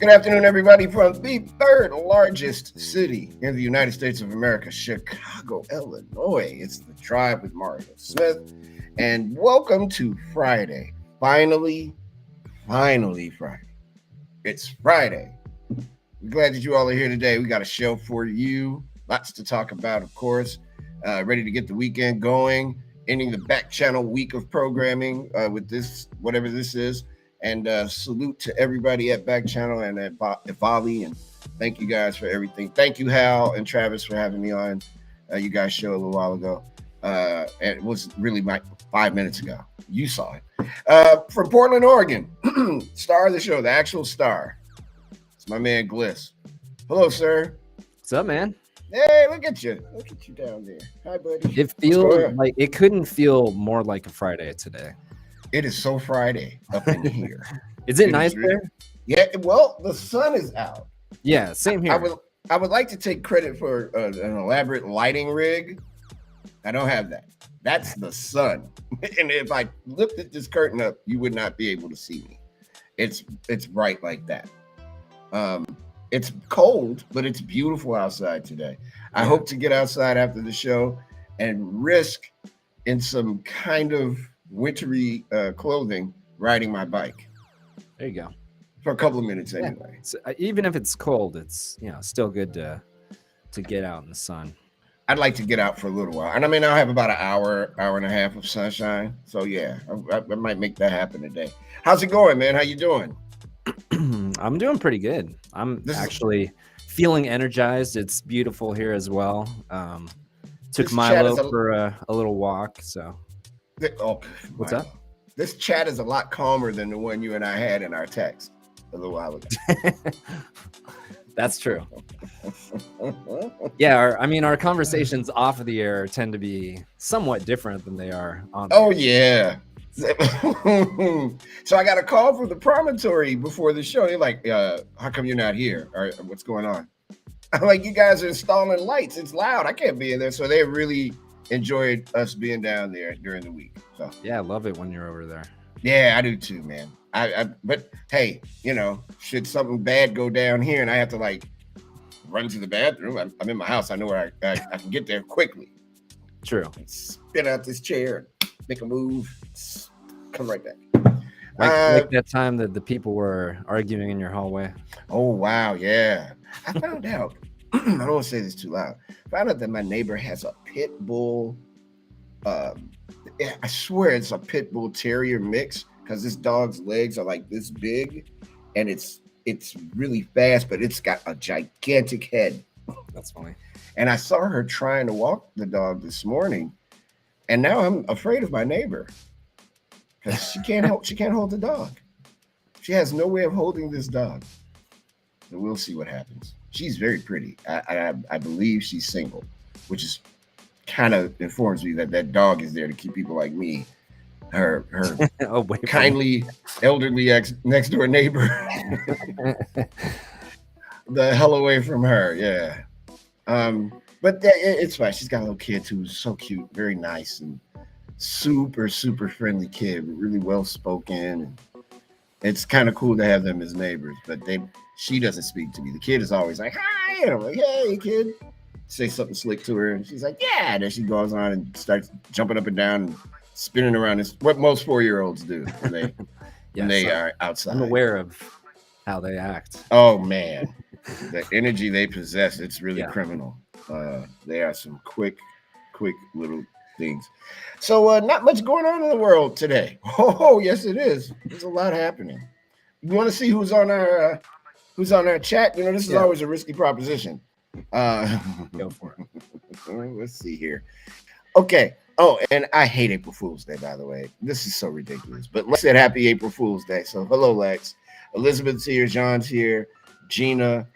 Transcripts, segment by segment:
Good afternoon, everybody, from the third largest city in the United States of America, Chicago, Illinois. It's The Drive with Mario Smith, and welcome to Friday. Finally, Friday. It's Friday. We're glad that you all are here today. We got a show for you. Lots to talk about, of course. Ready to get the weekend going. Ending the Backchannel week of programming with this, whatever this is. And salute to everybody at Backchannel and at Volley. And thank you guys for everything. Thank you, Hal and Travis, for having me on you guys' show a little while ago. And it was really 5 minutes ago. You saw it. From Portland, Oregon, star of the show, the actual star. It's my man, Gliss. Hello, sir. What's up, man? Hey, look at you. Look at you down there. Hi, buddy. It feels like it couldn't feel more like a Friday today. It is so Friday up in here. Is it nice there? Yeah, well, the sun is out. Yeah, same here. I would like to take credit for an elaborate lighting rig. I don't have that. That's the sun. And if I lifted this curtain up, you would not be able to see me. It's bright like that. It's cold, but it's beautiful outside today. I hope to get outside after the show and risk in some kind of wintry clothing riding my bike. There you go. For a couple of minutes anyway. So, even if it's cold, it's still good to get out in the sun. I'd like to get out for a little while. And I mean, I'll have about an hour and a half of sunshine. So yeah, I might make that happen today. How's it going, man? How you doing? I'm doing pretty good. I'm actually feeling energized. It's beautiful here as well. Took Milo for a little walk. So what's up? This chat is a lot calmer than the one you and I had in our text a little while ago. That's true. Yeah, our conversations off of the air tend to be somewhat different than they are on. Oh yeah. So I got a call from the promontory before the show. They're like, how come you're not here? Or what's going on? I'm like, you guys are installing lights. It's loud. I can't be in there. So they really enjoyed us being down there during the week. So yeah, I love it when you're over there. Yeah, I do too, man. But hey, should something bad go down here and I have to like run to the bathroom, I'm in my house. I know where I can get there quickly. True. Spin out this chair, make a move, come right back. Like that time that the people were arguing in your hallway. Oh wow, yeah. I found out. I don't want to say this too loud. Found out that my neighbor has a pit bull. I swear it's a pit bull terrier mix because this dog's legs are like this big, and it's really fast, but it's got a gigantic head. That's funny. And I saw her trying to walk the dog this morning, and now I'm afraid of my neighbor because she can't hold the dog. She has no way of holding this dog. So we'll see what happens. She's very pretty. I believe she's single, which is kind of informs me that dog is there to keep people like me, her kindly elderly next door neighbor, the hell away from her. Yeah. But it's fine. She's got a little kid who's so cute, very nice, and super, super friendly kid, really well spoken. And it's kind of cool to have them as neighbors, but she doesn't speak to me. The kid is always like, hi, and I'm like, hey, kid. Say something slick to her, and she's like, yeah. And then she goes on and starts jumping up and down and spinning around. It's what most 4-year-olds do when they are outside. I'm aware of how they act. Oh, man. The energy they possess, it's really criminal. They are some quick little things. So not much going on in the world today. Oh, yes, it is. There's a lot happening. You want to see who's on our chat? This is always a risky proposition. Go for it. Let's see here. Okay. Oh, and I hate April Fool's Day, by the way. This is so ridiculous. But Lex said happy April Fool's Day. So hello, Lex. Elizabeth's here. John's here. Gina.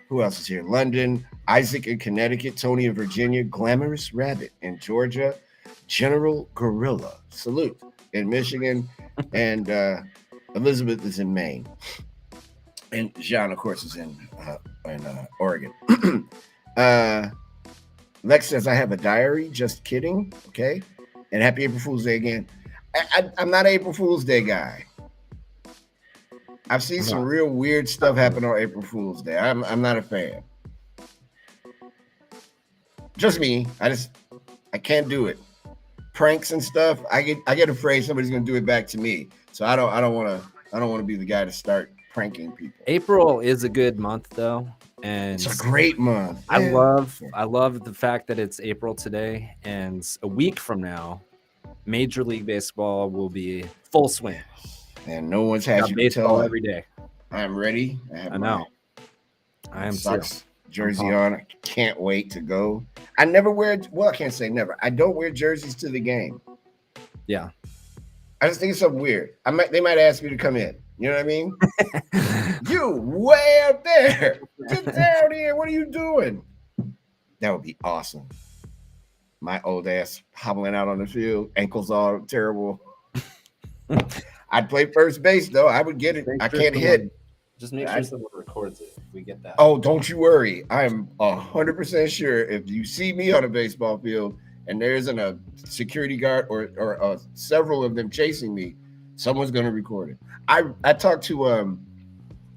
Who else is here? London. Isaac in Connecticut. Tony in Virginia. Glamorous Rabbit in Georgia. General Gorilla. Salute in Michigan. And Elizabeth is in Maine. And Jean, of course, is in Oregon. Lex says, I have a diary. Just kidding. Okay. And happy April Fool's Day again. I'm not an April Fool's Day guy. I've seen some real weird stuff happen on April Fool's Day. I'm not a fan. Just me. I can't do it. Pranks and stuff. I get afraid somebody's gonna do it back to me. So I don't want to be the guy to start pranking people. April is a good month though, and it's a great month. I love the fact that it's April today, and a week from now, Major League Baseball will be full swing. And no one's had you baseball every day. I'm ready. I know. I am Sox jersey on. I can't wait to go. I never wear. Well, I can't say never. I don't wear jerseys to the game. Yeah. I just think it's something weird. They might ask me to come in. You know what I mean? You way up there. Get down here. What are you doing? That would be awesome. My old ass hobbling out on the field, ankles all terrible. I'd play first base though. I would get it. I can't hit. Just make sure someone records it if we get that. Oh, don't you worry. I'm 100% sure if you see me on a baseball field and there isn't a security guard or several of them chasing me, someone's going to record it. I talked to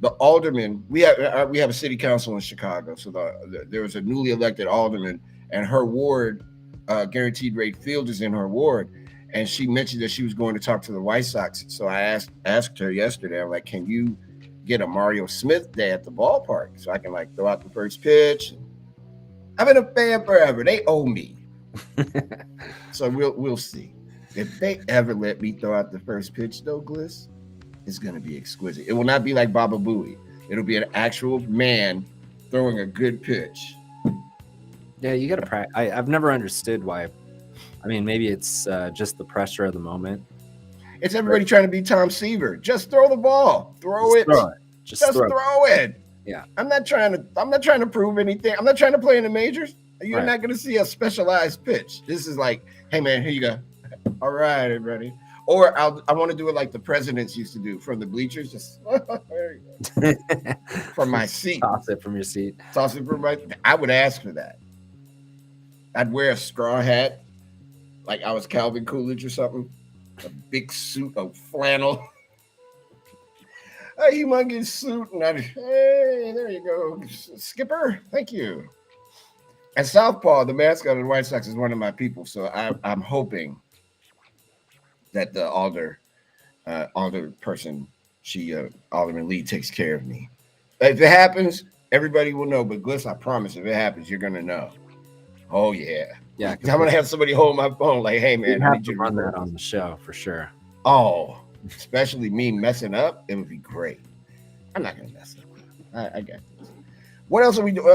the alderman. We have a city council in Chicago, so there was a newly elected alderman, and her ward, guaranteed rate field is in her ward, and she mentioned that she was going to talk to the White Sox. So I asked her yesterday. I'm like, can you get a Mario Smith day at the ballpark so I can like throw out the first pitch? I've been a fan forever. They owe me. So we'll see. If they ever let me throw out the first pitch though, Gliss, it's gonna be exquisite. It will not be like Baba Booey. It'll be an actual man throwing a good pitch. Yeah, you gotta practice. I've never understood why. I mean, maybe it's just the pressure of the moment. It's everybody trying to be Tom Seaver. Just throw the ball. Throw it. Just throw it. Yeah. I'm not trying to prove anything. I'm not trying to play in the majors. You're not going to see a specialized pitch. This is like, hey man, here you go. All right, everybody. Or I want to do it like the presidents used to do from the bleachers. Just there you go. From my seat. Toss it from your seat. Toss it from my. I would ask for that. I'd wear a straw hat, like I was Calvin Coolidge or something. A big suit of flannel. A humongous suit, and hey, there you go, Skipper. Thank you. At Southpaw, the mascot of the White Sox is one of my people, so I'm hoping that the alder person, Alderman Lee, takes care of me. If it happens, everybody will know. But Gliss, I promise, if it happens, you're gonna know. Oh yeah. Yeah, I'm gonna have somebody hold my phone, like, "Hey man, I need you to run that on the show for sure." Oh, especially me messing up, it would be great. I'm not gonna mess up. I got this. What else are we doing?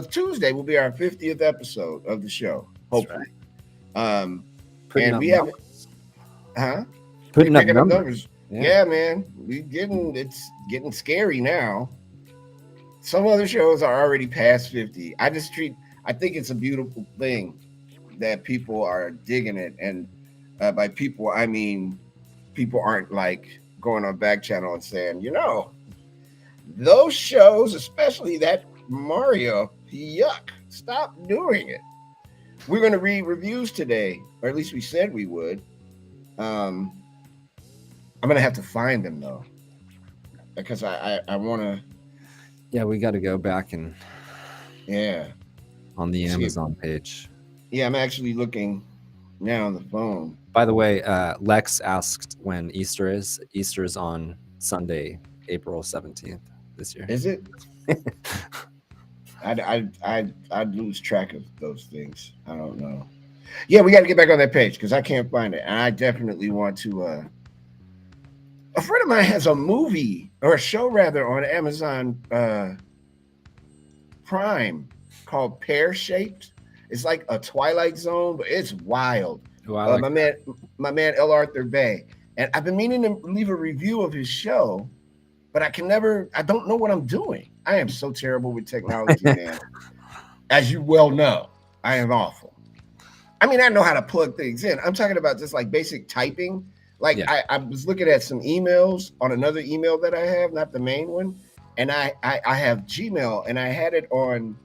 Tuesday will be our 50th episode of the show. Hopefully, right. And we have, putting up numbers. Yeah, man, it's getting scary now. Some other shows are already past 50. I think it's a beautiful thing that people are digging it. And by people, I mean, people aren't like going on Backchannel and saying, those shows, especially that Mario, yuck, stop doing it. We're going to read reviews today, or at least we said we would. I'm going to have to find them though, because I want to. Yeah, we got to go back and. Yeah. On the Amazon page. Yeah, I'm actually looking now on the phone. By the way, Lex asked when Easter is. Easter is on Sunday, April 17th this year. Is it? I'd lose track of those things. I don't know. Yeah, we got to get back on that page because I can't find it. And I definitely want to. A friend of mine has a movie or a show rather on Amazon Prime called Pear Shaped. It's like a Twilight Zone, but it's wild. Oh, my man L. Arthur Bay. And I've been meaning to leave a review of his show, but I don't know what I'm doing. I am so terrible with technology, man. As you well know, I am awful. I mean, I know how to plug things in. I'm talking about just like basic typing. Like I was looking at some emails on another email that I have, not the main one. And I have Gmail and I had it on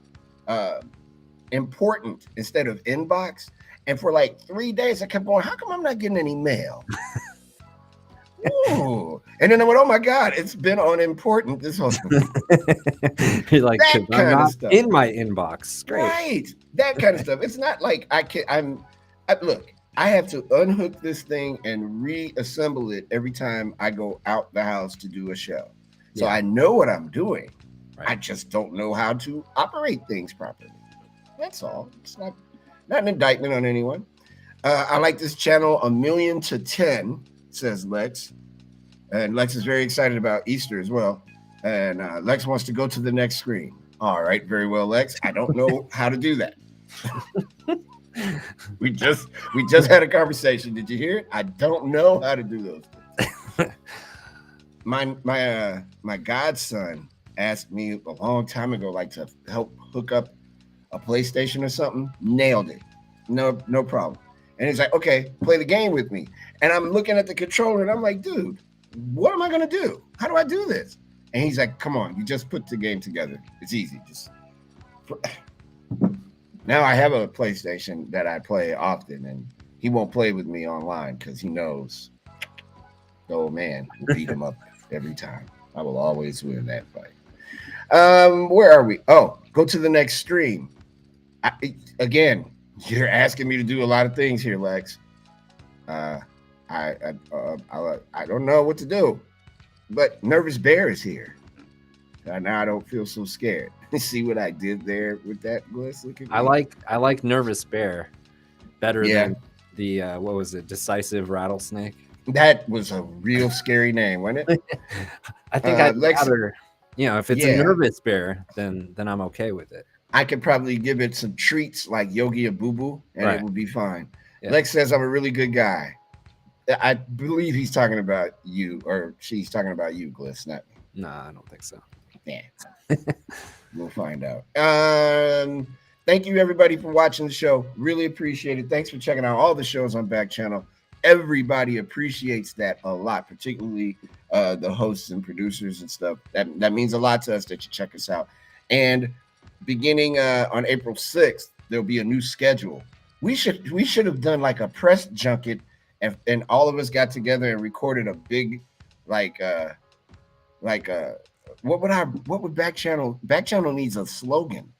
important instead of inbox, and for like 3 days I kept going, how come I'm not getting any mail? Ooh. And then I went, oh my God, it's been unimportant this whole You're like, that because I'm kind of not stuff. in my inbox. Great. Right. That kind of stuff. It's not like look, I have to unhook this thing and reassemble it every time I go out the house to do a show. So I know what I'm doing. Right. I just don't know how to operate things properly. That's all. It's not an indictment on anyone. I like this channel 1,000,000 to 10, says Lex. And Lex is very excited about Easter as well. And Lex wants to go to the next screen. All right, very well, Lex. I don't know how to do that. we just had a conversation. Did you hear it? I don't know how to do those things. My godson asked me a long time ago, like, to help hook up a PlayStation or something. Nailed it. No problem. And he's like, okay, play the game with me. And I'm looking at the controller and I'm like, dude, what am I going to do? How do I do this? And he's like, come on, you just put the game together. It's easy. Now I have a PlayStation that I play often, and he won't play with me online because he knows the old man will beat him up every time. I will always win that fight. Where are we? Oh, go to the next stream. Again, you're asking me to do a lot of things here, Lex. I don't know what to do, but Nervous Bear is here. Now I don't feel so scared. See what I did there with that, Bliss? Look at me. I like Nervous Bear better than the what was it, Decisive Rattlesnake? That was a real scary name, wasn't it? I think I'd rather, if it's a Nervous Bear, then I'm okay with it. I could probably give it some treats like Yogi or Boo Boo, and it would be fine. Yeah. Lex says I'm a really good guy. I believe he's talking about you, or she's talking about you, Gliss, not me. No, I don't think so. Yeah. We'll find out. Thank you, everybody, for watching the show. Really appreciate it. Thanks for checking out all the shows on Backchannel. Everybody appreciates that a lot, particularly the hosts and producers and stuff. That means a lot to us that you check us out. And beginning on April 6th, there'll be a new schedule. We should have done like a press junket, and all of us got together and recorded a big what would Backchannel needs a slogan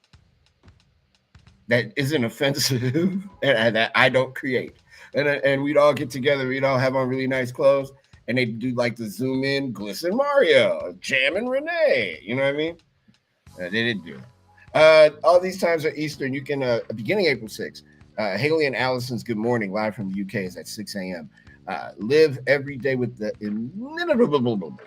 that isn't offensive and that I don't create. And we'd all get together, we'd all have on really nice clothes, and they'd do like the zoom in, Gliss and Mario, Jam and Renee, you know what I mean? They didn't do it. All these times are Eastern. You can, beginning April 6th, Haley and Allison's Good Morning, live from the UK, is at 6 a.m. Live Every Day with the inimitable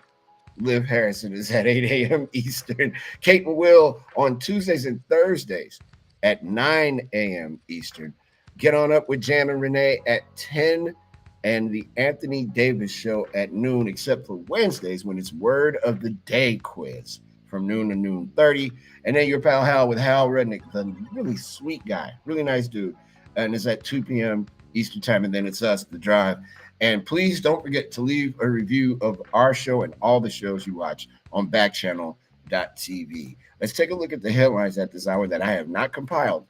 Liv Harrison is at 8 a.m. Eastern. Kate and Will on Tuesdays and Thursdays at 9 a.m. Eastern. Get on up with Jam and Renee at 10, and the Anthony Davis Show at noon, except for Wednesdays when it's Word of the Day quiz from noon to noon 30. And then your pal Hal with Hal Rednick, the really sweet guy, really nice dude. And it's at 2 p.m. Eastern time. And then it's us, The Drive. And please don't forget to leave a review of our show and all the shows you watch on backchannel.tv. Let's take a look at the headlines at this hour that I have not compiled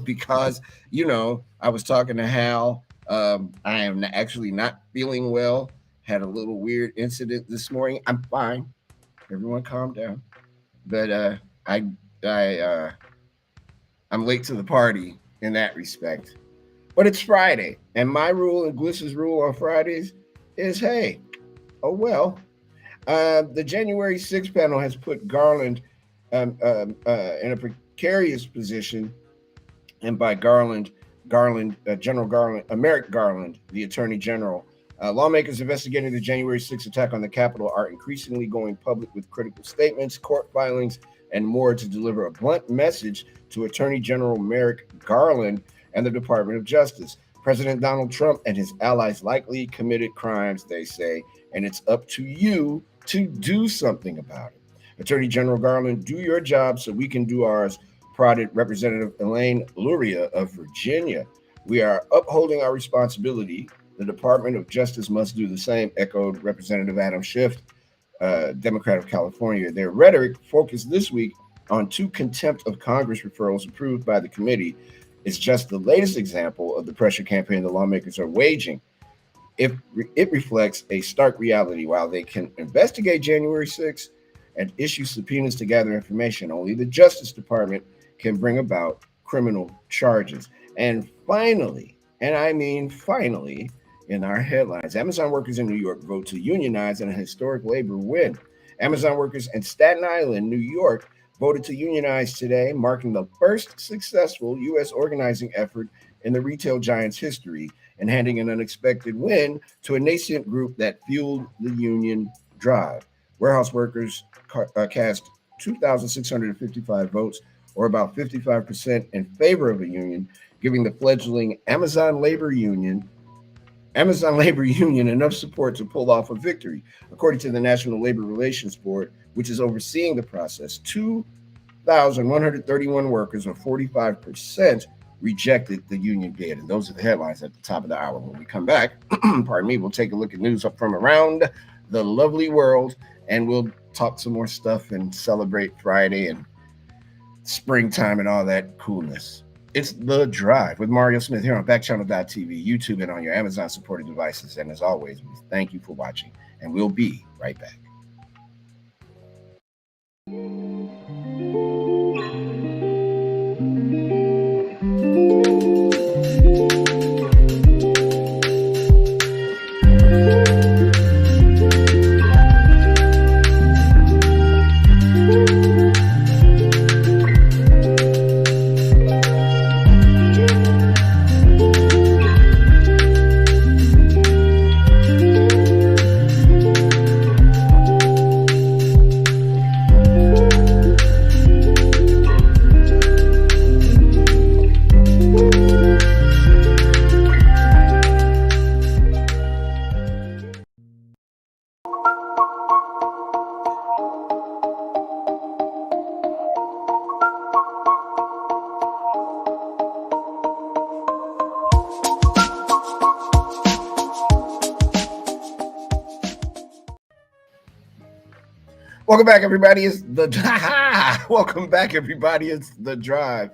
because, I was talking to Hal. I am actually not feeling well. Had a little weird incident this morning. I'm fine. Everyone calm down. But I'm late to the party in that respect. But it's Friday, and my rule and Gliss's rule on Fridays is, hey, oh well. The January 6th panel has put Garland in a precarious position, and by Garland, General Garland, Merrick Garland, the Attorney General. Lawmakers investigating the January 6th attack on the Capitol are increasingly going public with critical statements, court filings, and more to deliver a blunt message to Attorney General Merrick Garland and the Department of Justice. President Donald Trump and his allies likely committed crimes, they say, and it's up to you to do something about it. Attorney General Garland, do your job so we can do ours, prodded Representative Elaine Luria of Virginia. We are upholding our responsibility. The Department of Justice must do the same, echoed Representative Adam Schiff, Democrat of California. Their rhetoric focused this week on 2 contempt of Congress referrals approved by the committee. It's just the latest example of the pressure campaign the lawmakers are waging. It reflects a stark reality. While they can investigate January 6th and issue subpoenas to gather information, only the Justice Department can bring about criminal charges. And finally, and I mean finally, in our headlines, Amazon workers in New York vote to unionize in a historic labor win. Amazon workers in Staten Island, New York, voted to unionize today, marking the first successful U.S. organizing effort in the retail giant's history and handing an unexpected win to a nascent group that fueled the union drive. Warehouse workers cast 2,655 votes, or about 55% in favor of a union, giving the fledgling Amazon Labor Union enough support to pull off a victory. According to the National Labor Relations Board, which is overseeing the process, 2,131 workers, or 45%, rejected the union bid. And those are the headlines at the top of the hour. When we come back, pardon me, we'll take a look at news up from around the lovely world, and we'll talk some more stuff and celebrate Friday and springtime and all that coolness. It's The Drive with Mario Smith here on Backchannel.tv, YouTube, and on your Amazon-supported devices. And as always, we thank you for watching, and we'll be right back. Welcome back, everybody. It's the Welcome back, everybody. It's The Drive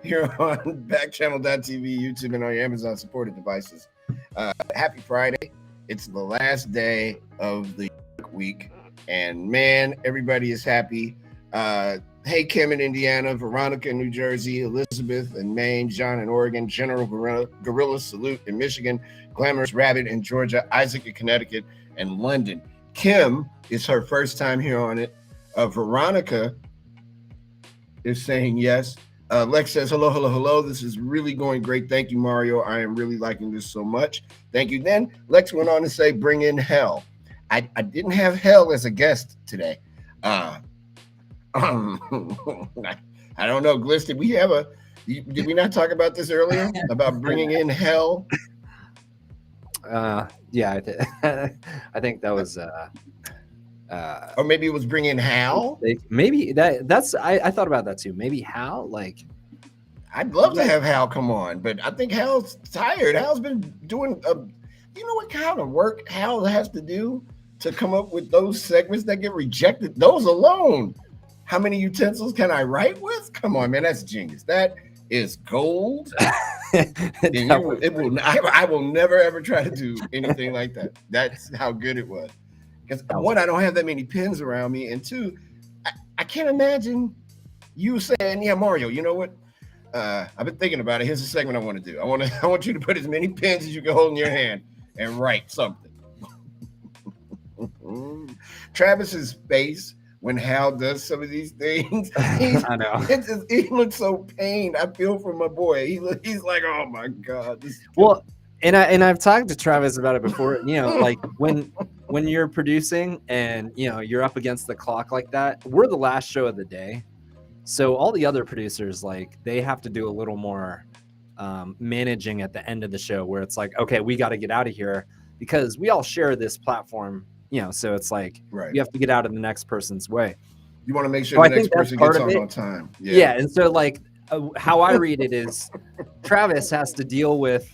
here on Backchannel.tv, YouTube, and on your Amazon-supported devices. Happy Friday. It's the last day of the week, and man, everybody is happy. Hey, Kim in Indiana, Veronica in New Jersey, Elizabeth in Maine, John in Oregon, General Gorilla Salute in Michigan, Glamorous Rabbit in Georgia, Isaac in Connecticut, and London. Kim is her first time here on it. Veronica is saying yes. Lex says, hello. This is really going great. Thank you, Mario. I am really liking this so much. Thank you. Then Lex went on to say, bring in Hell. I didn't have Hell as a guest today. I don't know, Gliss, did we not talk about this earlier? About bringing in Hell? Yeah, I think that was or maybe it was bringing Hal. Maybe that's I thought about that too. Maybe Hal, like I'd love to have Hal come on, but I think Hal's tired. Hal's been doing you know what kind of work Hal has to do to come up with those segments that get rejected. Those alone. How many utensils can I write with? Come on, man, that's genius. That is gold. I will never ever try to do anything like that. That's how good it was. Because one, I don't have that many pens around me, and two, I can't imagine you saying, "Yeah, Mario, you know what? I've been thinking about it. Here's the segment I want to do. I want you to put as many pens as you can hold in your hand and write something." Travis's face when Hal does some of these things, I know he looks so pained. I feel for my boy. He's like, oh my god. Well, and I've talked to Travis about it before. You know, like when you're producing and you know you're up against the clock like that, we're the last show of the day, so all the other producers, like, they have to do a little more managing at the end of the show, where it's like, okay, we got to get out of here because we all share this platform. You know, so it's like you have to get out of the next person's way. You want to make sure the next person gets on time. Yeah, and so like how I read it is Travis has to deal with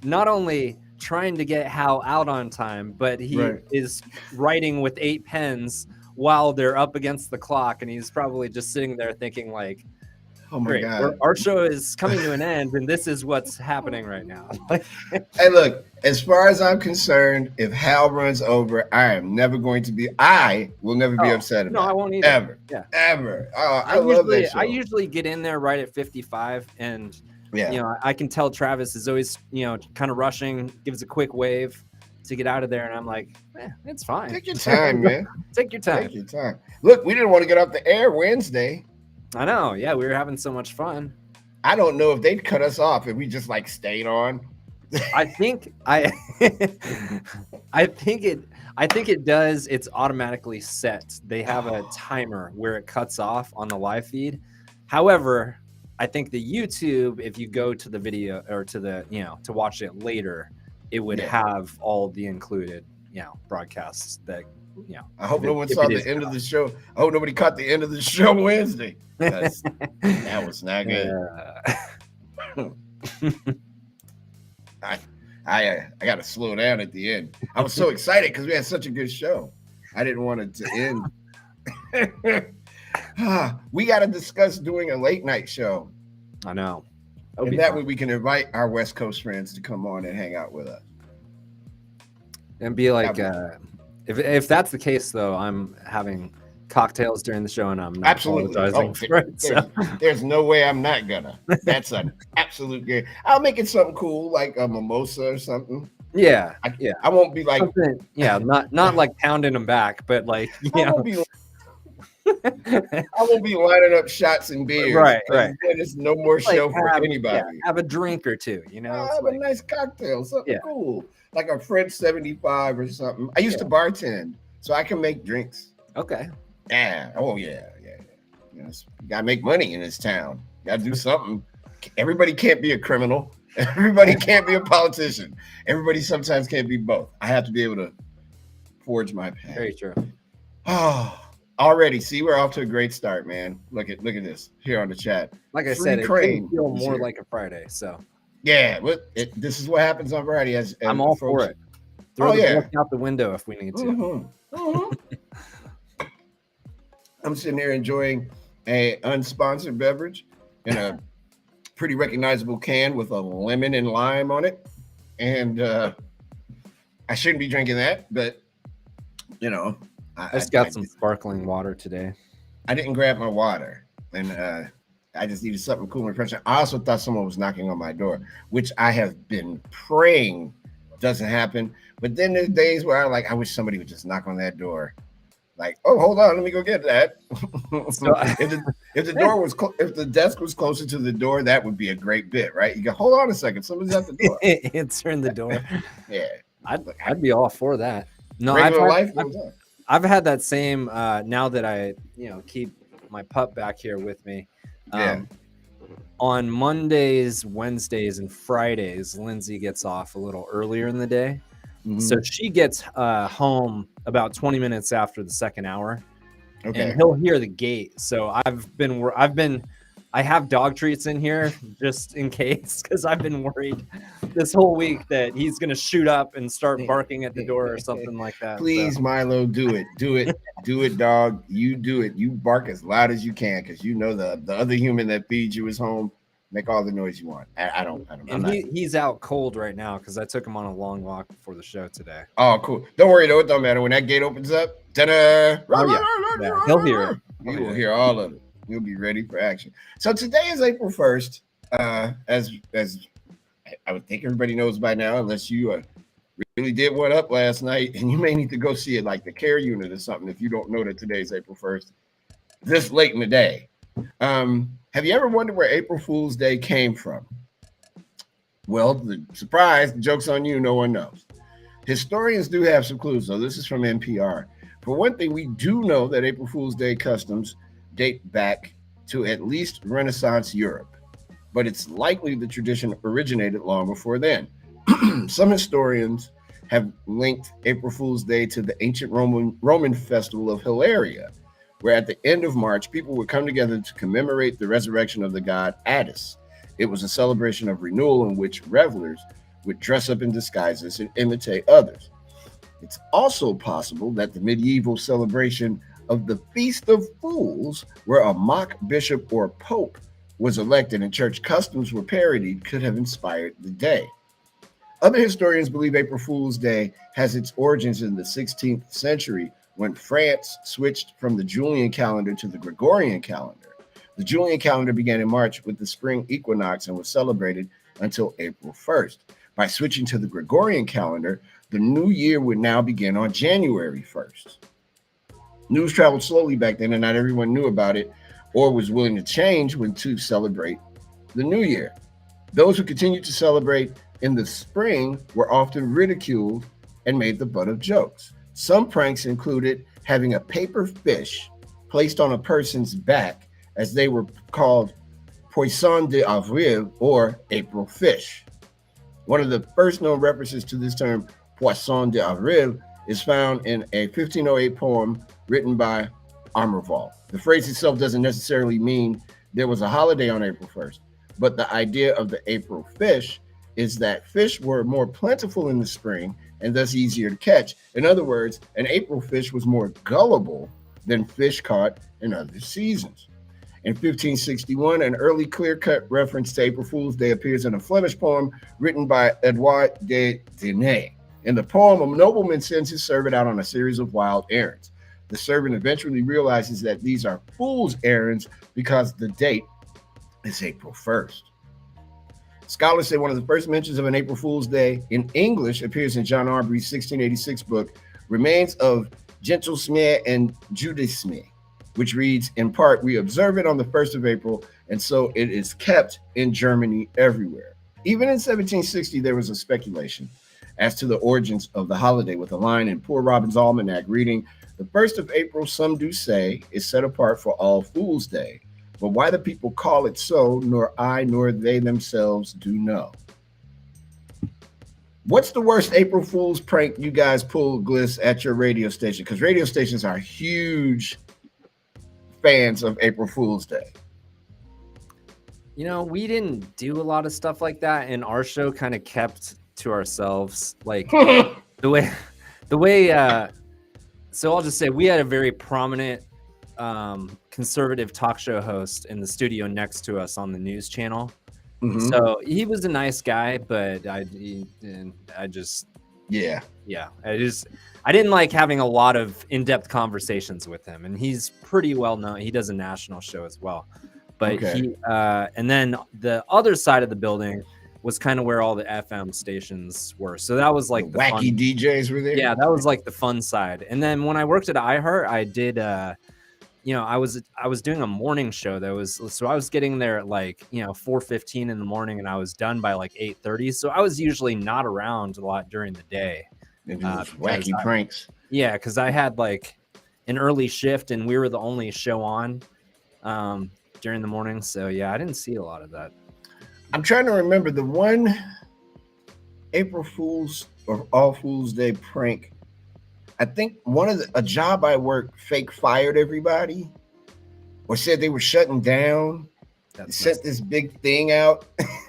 not only trying to get Hal out on time, but he is writing with 8 pens while they're up against the clock, and he's probably just sitting there thinking like, Oh my God. Our show is coming to an end, and this is what's happening right now. Hey, look, as far as I'm concerned, if Hal runs over, I will never be upset about it. No, I won't either. Ever. Yeah. Ever. Oh, I love that show. I usually get in there right at 55, and I can tell Travis is always, kind of rushing, gives a quick wave to get out of there, and I'm like, it's fine. Take your time, man. Take your time. Take your time. Look, we didn't want to get off the air Wednesday. I know. Yeah, we were having so much fun. I don't know if they'd cut us off if we just stayed on. I think it does. It's automatically set. They have a timer where it cuts off on the live feed. However, I think the YouTube, if you go to the video or to the, to watch it later, it would have all the included, broadcasts that, I hope no one saw the end of the show. I hope nobody caught the end of the show Wednesday. That was not good. I got to slow down at the end. I was so excited because we had such a good show. I didn't want it to end. We got to discuss doing a late night show. I know. And that way we can invite our West Coast friends to come on and hang out with us. And be like, if that's the case, though, I'm having cocktails during the show and I'm not apologizing for it. There's no way I'm not gonna. That's an absolute game. I'll make it something cool, like a mimosa or something. Yeah. I won't be like not like pounding them back, but like I won't be lining up shots and beers. Right. There's no more show for anybody. Yeah, have a drink or two, have a nice cocktail, something cool. Like a French 75 or something. I used to bartend, so I can make drinks. Okay. Yeah. Oh, yeah. You gotta make money in this town. You gotta do something. Everybody can't be a criminal. Everybody can't be a politician. Everybody sometimes can't be both. I have to be able to forge my path. Very true. Oh, already. See, we're off to a great start, man. Look at this here on the chat. Like I said, it can feel more like a Friday. So yeah, this is what happens on Friday. As I'm all for it. Throw the book out the window if we need to. I'm sitting here enjoying a unsponsored beverage in a pretty recognizable can with a lemon and lime on it. And I shouldn't be drinking that, but I just got some sparkling water today. I didn't grab my water, and I just needed something cool and refreshing. I also thought someone was knocking on my door, which I have been praying doesn't happen. But then there's days where I wish somebody would just knock on that door. Like, oh, hold on, let me go get that. So, if the desk was closer to the door, that would be a great bit, right? You go, hold on a second, somebody's at the door. Answering the door. Yeah, I'd be all for that. No, I've had that same. Now that I keep my pup back here with me. On Mondays, Wednesdays, and Fridays, Lindsay gets off a little earlier in the day. Mm-hmm. So she gets home about 20 minutes after the second hour, and he'll hear the gate. So I have dog treats in here just in case, because I've been worried this whole week that he's going to shoot up and start barking at the door or something like that. Please, Milo, do it, dog. You do it. You bark as loud as you can, because the other human that feeds you is home. Make all the noise you want. I don't. And he's out cold right now because I took him on a long walk before the show today. Oh, cool. Don't worry though. It don't matter. When that gate opens up, ta-da! Yeah, he'll hear it. You will hear all of it. You'll be ready for action. So today is April 1st. As I would think everybody knows by now, unless you really did one up last night, and you may need to go see it like the care unit or something if you don't know that today's April 1st. This late in the day. Have you ever wondered where April Fool's Day came from? Well, the joke's on you, no one knows. Historians do have some clues, though. This is from NPR. For one thing, we do know that April Fool's Day customs date back to at least Renaissance Europe, but it's likely the tradition originated long before then. Some historians have linked April Fool's Day to the ancient Roman festival of Hilaria, where at the end of March, people would come together to commemorate the resurrection of the god Attis. It was a celebration of renewal in which revelers would dress up in disguises and imitate others. It's also possible that the medieval celebration of the Feast of Fools, where a mock bishop or pope was elected and church customs were parodied could have inspired the day. Other historians believe April Fool's Day has its origins in the 16th century when France switched from the Julian calendar to the Gregorian calendar. The Julian calendar began in March with the spring equinox and was celebrated until April 1st. By switching to the Gregorian calendar, the new year would now begin on January 1st. News traveled slowly back then, and not everyone knew about it or was willing to change when to celebrate the new year. Those who continued to celebrate in the spring were often ridiculed and made the butt of jokes. Some pranks included having a paper fish placed on a person's back, as they were called Poisson d'Avril, or April fish. One of the first known references to this term, Poisson d'Avril, is found in a 1508 poem written by Amerval. The phrase itself doesn't necessarily mean there was a holiday on April 1st, but the idea of the April fish is that fish were more plentiful in the spring and thus easier to catch. In other words, an April fish was more gullible than fish caught in other seasons. In 1561, an early clear-cut reference to April Fool's Day appears in a Flemish poem written by Edouard de Denay. In the poem, a nobleman sends his servant out on a series of wild errands. The servant eventually realizes that these are fool's errands because the date is April 1st. Scholars say one of the first mentions of an April Fool's Day in English appears in John Aubrey's 1686 book, Remains of Gentilsmere and Judismere, which reads, in part, we observe it on the 1st of April, and so it is kept in Germany everywhere. Even in 1760, there was a speculation as to the origins of the holiday, with a line in Poor Robin's Almanac reading, the 1st of April, some do say, is set apart for All Fool's Day, but why the people call it so, nor I nor they themselves do know. What's the worst April Fool's prank you guys pulled, Gliss, at your radio station? Because radio stations are huge fans of April Fool's Day. You know, we didn't do a lot of stuff like that, and our show kind of kept to ourselves. Like the way. So I'll just say we had a very prominent conservative talk show host in the studio next to us on the news channel. Mm-hmm. So he was a nice guy, but I didn't like having a lot of in-depth conversations with him, and he's pretty well known. He does a national show as well, but okay. And then the other side of the building was kind of where all the FM stations were. So that was like the wacky fun. DJs were there. Yeah, that was like the fun side. And then when I worked at iHeart, I did, I was doing a morning show so I was getting there at 4:15 in the morning, and I was done by 8:30. So I was usually not around a lot during the day. Wacky pranks. Yeah, because I had an early shift, and we were the only show on during the morning. So yeah, I didn't see a lot of that. I'm trying to remember the one April Fool's or All Fool's Day prank. I think a job I worked fake fired everybody or said they were shutting down. Sent this big thing out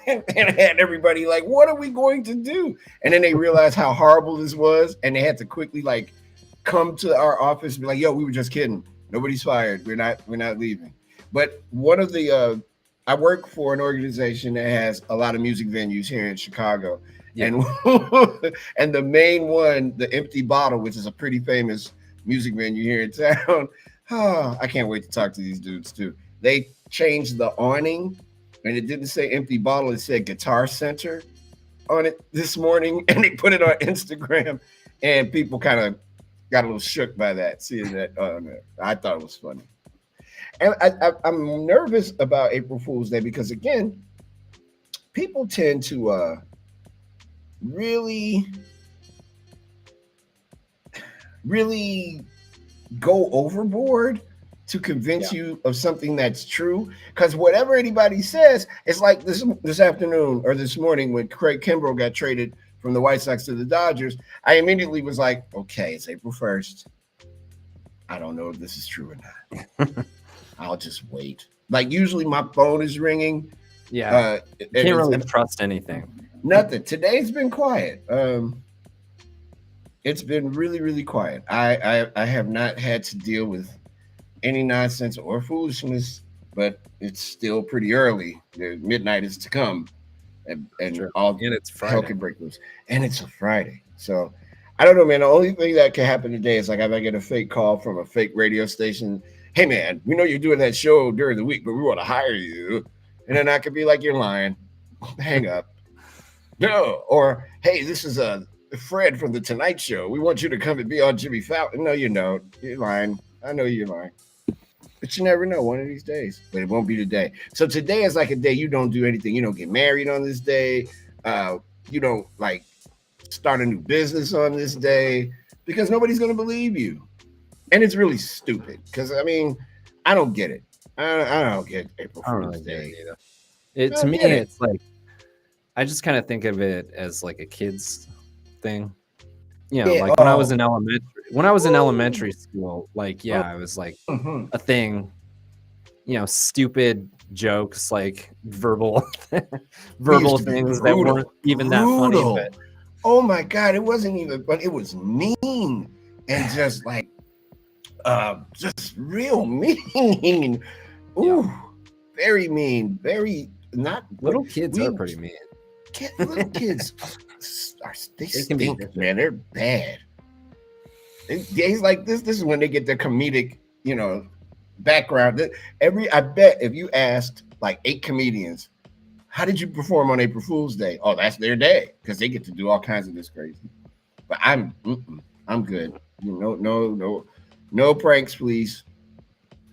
and had everybody what are we going to do? And then they realized how horrible this was, and they had to quickly come to our office and be like, yo, we were just kidding. Nobody's fired. We're not leaving. But one of the I work for an organization that has a lot of music venues here in Chicago. Yeah. And the main one, the Empty Bottle, which is a pretty famous music venue here in town. I can't wait to talk to these dudes too. They changed the awning, and it didn't say Empty Bottle, it said Guitar Center on it this morning, and they put it on Instagram, and people kind of got a little shook by that, seeing that. I thought it was funny. And I'm nervous about April Fool's Day because, again, people tend to really go overboard to convince you of something that's true. Because whatever anybody says, it's like this afternoon or this morning when Craig Kimbrell got traded from the White Sox to the Dodgers, I immediately was like, okay, it's April 1st. I don't know if this is true or not. I'll just wait. Usually my phone is ringing. Yeah. Can't really trust anything. Nothing. Today's been quiet. It's been really, really quiet. I have not had to deal with any nonsense or foolishness but it's still pretty early. Midnight is to come, and Sure. all And it's hell Friday. can break loose. And it's a Friday, so I don't know, man. The only thing that can happen today is like if I get a fake call from a fake radio station. Hey, man, we know you're doing that show during the week, but we want to hire you. And then I could be like, you're lying. Hang up. No. Or, hey, this is Fred from the Tonight Show. We want you to come and be on Jimmy Fallon. No, you don't. You're lying. I know you're lying. But you never know one of these days. But it won't be today. So today is like a day you don't do anything. You don't get married on this day. You don't like start a new business on this day because nobody's going to believe you. And it's really stupid because, I mean, I don't get it. I don't get April I don't Fool's really get Day. it either. To me, it's like I just kind of think of it as like a kid's thing. You know, like when I was in elementary school, like it was like a thing. You know, stupid jokes, like verbal things that weren't even that funny. But oh my God, it wasn't even, but it was mean and just like just real mean. Ooh, very mean, very not. Little kids are pretty mean. Little kids they stink, man. They're bad. Days like this is when they get their comedic, background. I bet if you asked like 8 comedians, how did you perform on April Fool's Day? Oh, that's their day because they get to do all kinds of this crazy. But I'm good. No pranks, please.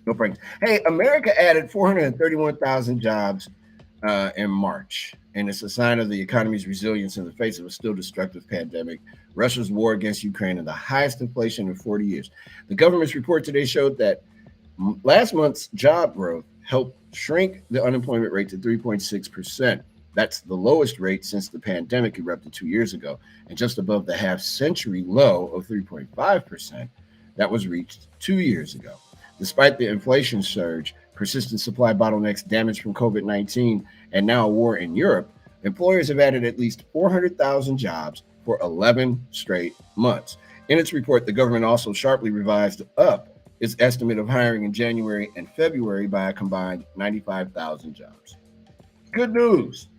No pranks. Hey, America added 431,000 jobs in March, and it's a sign of the economy's resilience in the face of a still destructive pandemic, Russia's war against Ukraine, and the highest inflation in 40 years. The government's report today showed that last month's job growth helped shrink the unemployment rate to 3.6%. That's the lowest rate since the pandemic erupted 2 years ago, and just above the half-century low of 3.5% that was reached 2 years ago. Despite the inflation surge, persistent supply bottlenecks, damage from COVID-19, and now a war in Europe, employers have added at least 400,000 jobs for 11 straight months. In its report, the government also sharply revised up its estimate of hiring in January and February by a combined 95,000 jobs. Good news.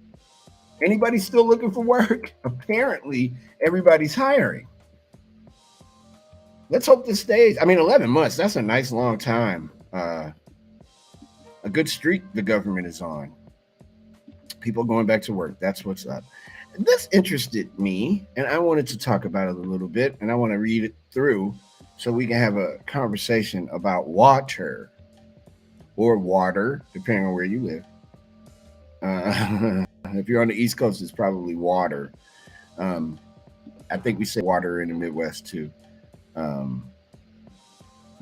Anybody still looking for work? Apparently, everybody's hiring. Let's hope this stays. I mean, 11 months, that's a nice long time. A good streak the government is on. People going back to work. That's what's up. This interested me, and I wanted to talk about it a little bit, and I want to read it through so we can have a conversation about water, or water, depending on where you live. If you're on the East Coast, it's probably water. I think we say water in the Midwest too.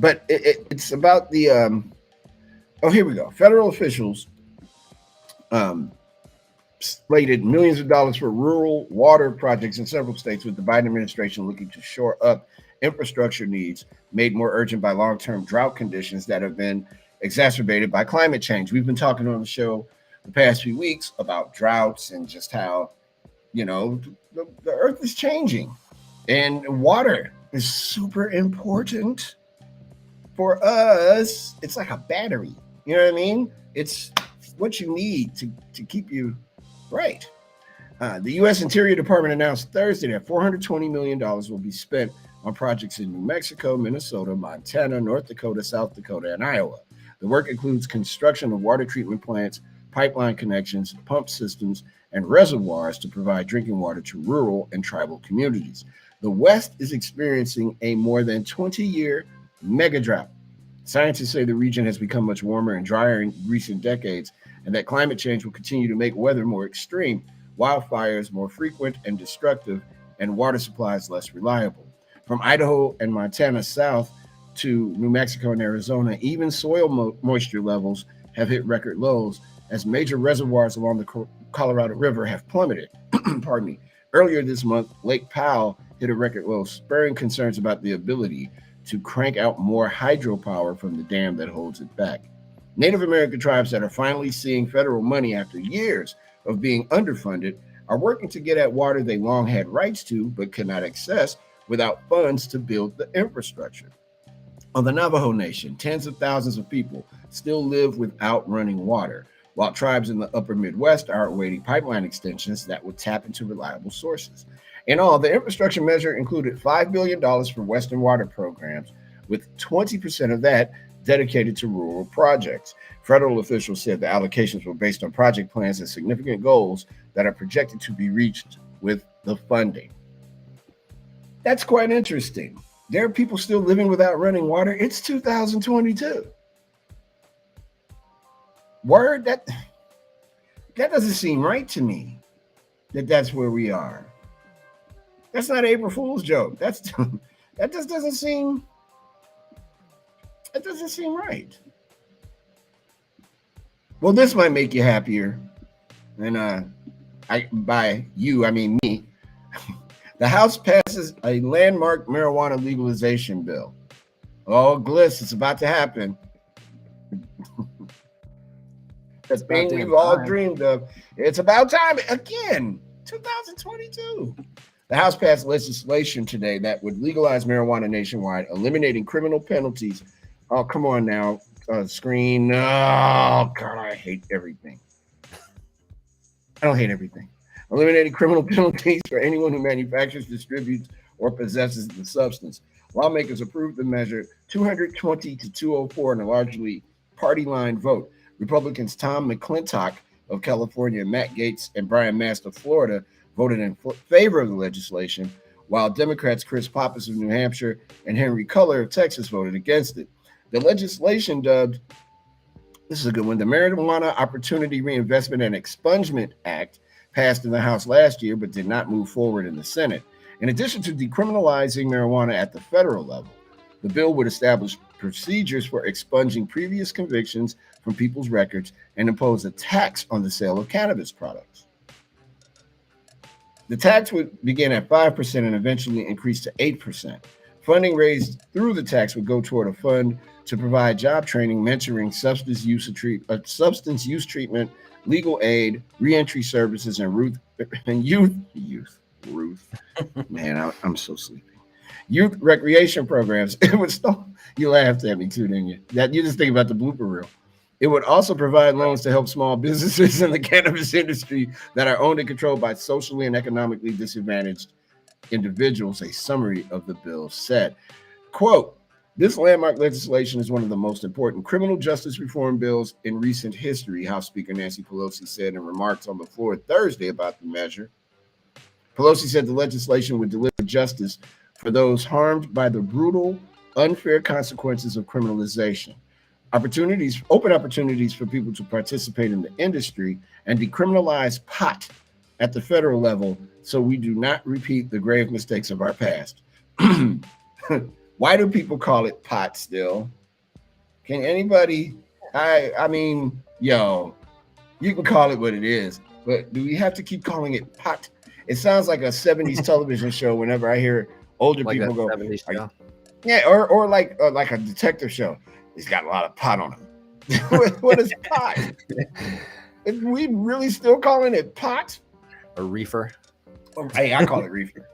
But it's about the here we go. Federal officials slated millions of dollars for rural water projects in several states, with the Biden administration looking to shore up infrastructure needs made more urgent by long-term drought conditions that have been exacerbated by climate change. We've been talking on the show the past few weeks about droughts and just how, the earth is changing, and water is super important for us. It's like a battery. You know what I mean? It's what you need to keep you right. The U.S. Interior Department announced Thursday that $420 million will be spent on projects in New Mexico, Minnesota, Montana, North Dakota, South Dakota, and Iowa. The work includes construction of water treatment plants, pipeline connections, pump systems, and reservoirs to provide drinking water to rural and tribal communities. The West is experiencing a more than 20-year mega drought. Scientists say the region has become much warmer and drier in recent decades, and that climate change will continue to make weather more extreme, wildfires more frequent and destructive, and water supplies less reliable. From Idaho and Montana south to New Mexico and Arizona, even soil moisture levels have hit record lows as major reservoirs along the Colorado River have plummeted. Pardon me. Earlier this month, Lake Powell hit a record low, spurring concerns about the ability to crank out more hydropower from the dam that holds it back. Native American tribes that are finally seeing federal money after years of being underfunded are working to get at water they long had rights to but could not access without funds to build the infrastructure. On the Navajo Nation, tens of thousands of people still live without running water, while tribes in the upper Midwest are awaiting pipeline extensions that would tap into reliable sources. In all, the infrastructure measure included $5 billion for Western water programs, with 20% of that dedicated to rural projects. Federal officials said the allocations were based on project plans and significant goals that are projected to be reached with the funding. That's quite interesting. There are people still living without running water. It's 2022. Word, that doesn't seem right to me. That's where we are. That's not an April Fool's joke. That just doesn't seem. That doesn't seem right. Well, this might make you happier, and by you I mean me. The House passes a landmark marijuana legalization bill. Oh, Gliss, it's about to happen. The thing we've all dreamed of. It's about time again. 2022. The House passed legislation today that would legalize marijuana nationwide, eliminating criminal penalties. Oh, come on now, screen. Oh, God, I hate everything. I don't hate everything. Eliminating criminal penalties for anyone who manufactures, distributes, or possesses the substance. Lawmakers approved the measure 220 to 204 in a largely party line vote. Republicans Tom McClintock of California, Matt Gaetz, and Brian Mast of Florida voted in favor of the legislation, while Democrats Chris Pappas of New Hampshire and Henry Culler of Texas voted against it. The legislation dubbed, this is a good one, the Marijuana Opportunity Reinvestment and Expungement Act passed in the House last year but did not move forward in the Senate. In addition to decriminalizing marijuana at the federal level, the bill would establish procedures for expunging previous convictions from people's records and impose a tax on the sale of cannabis products. The tax would begin at 5% and eventually increase to 8%. Funding raised through the tax would go toward a fund to provide job training, mentoring, substance use treatment, legal aid, reentry services, and youth. Man, I'm so sleepy. Youth recreation programs. It would you laughed at me too, didn't you? That you just think about the blooper reel. It would also provide loans to help small businesses in the cannabis industry that are owned and controlled by socially and economically disadvantaged individuals, a summary of the bill said. Quote, this landmark legislation is one of the most important criminal justice reform bills in recent history, House Speaker Nancy Pelosi said in remarks on the floor Thursday about the measure. Pelosi said the legislation would deliver justice for those harmed by the brutal, unfair consequences of criminalization. Open opportunities for people to participate in the industry and decriminalize pot at the federal level so we do not repeat the grave mistakes of our past. Why do people call it pot still? Can anybody, I mean, yo, you can call it what it is, but do we have to keep calling it pot? It sounds like a 70s television show whenever I hear older like people go, yeah, or like a detective show. He's got a lot of pot on him. What is pot? Is we really still calling it pot? A reefer? Hey, I call it reefer.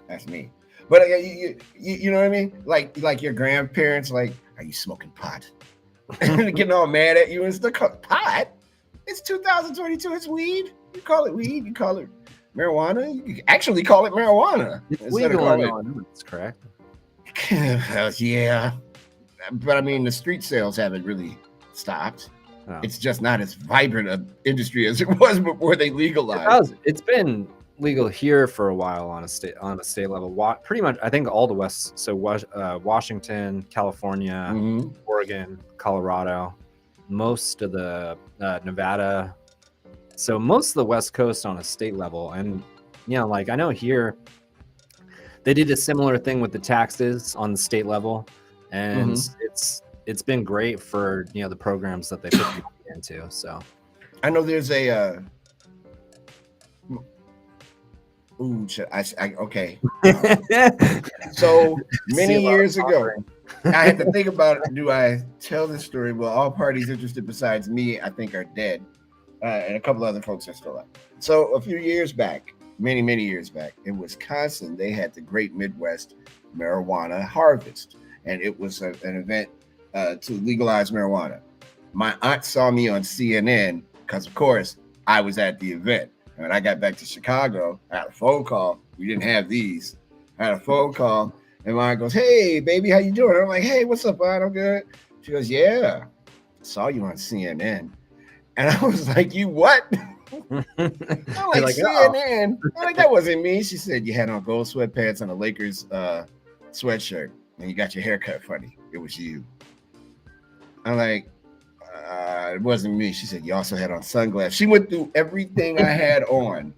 That's me. But you know what I mean? Like your grandparents, like, are you smoking pot? Getting all mad at you and stuff. Pot? It's 2022. It's weed. You call it weed. You call it marijuana. You can actually call it marijuana. It's legal in Illinois. That's correct. Yeah. But I mean, the street sales haven't really stopped. Oh. It's just not as vibrant an industry as it was before they legalized. It's been legal here for a while on a state level. Pretty much, I think all the West. So Washington, California, Oregon, Colorado, most of the Nevada. So most of the West Coast on a state level, and like I know here, they did a similar thing with the taxes on the state level. And it's been great for the programs that they put people into. So I know there's a okay. So many years ago, I had to think about it. Do I tell this story? Well, all parties interested besides me, I think, are dead, and a couple other folks are still up. So a few years back, many years back, in Wisconsin, they had the Great Midwest Marijuana Harvest. and it was an event to legalize marijuana. My aunt saw me on CNN because, of course, I was at the event. And when I got back to Chicago, I had a phone call. We didn't have these. I had a phone call, and my aunt goes, "Hey, baby, how you doing?" I'm like, "Hey, what's up, Aunt? I'm good." She goes, "Yeah, saw you on CNN." And I was like, "You what?" I'm like, CNN. I'm like, "That wasn't me." She said, "You had on gold sweatpants and a Lakers sweatshirt, and you got your hair cut funny. It was you." I'm like, "It wasn't me." She said, "You also had on sunglasses." She went through everything I had on.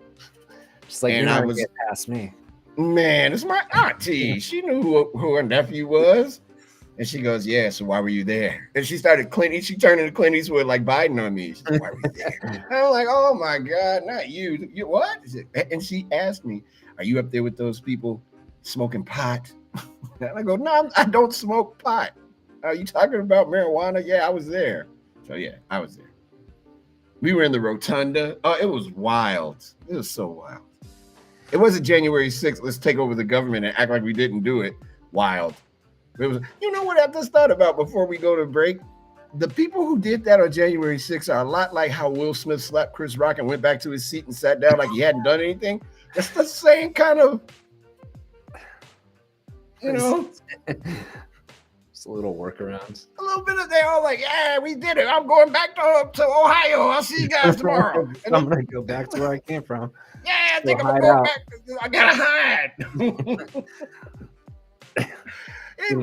Just like, and I was get past me. Man, it's my auntie. She knew who her nephew was. And she goes, "Yeah, so why were you there?" And she started She turned into Clint Eastwood, like Biden on me. She's like, "Why were you there?" And I'm like, "Oh my God, not you. You what?" And she asked me, "Are you up there with those people smoking pot?" And I go, "No, I don't smoke pot. Are you talking about marijuana?" "Yeah, I was there." So yeah, I was there. We were in the rotunda. Oh, it was wild. It was so wild. It wasn't January 6th. Let's take over the government and act like we didn't do it. Wild. It was. You know what I just thought about before we go to break? The people who did that on January 6th are a lot like how Will Smith slapped Chris Rock and went back to his seat and sat down like he hadn't done anything. That's the same kind of, Just a little workaround. A little bit of, they all like, "Yeah, we did it. I'm going back to Ohio. I'll see you guys tomorrow." I'm going to go back to where I came from. Yeah, I think I'm going to go back. I got to hide. And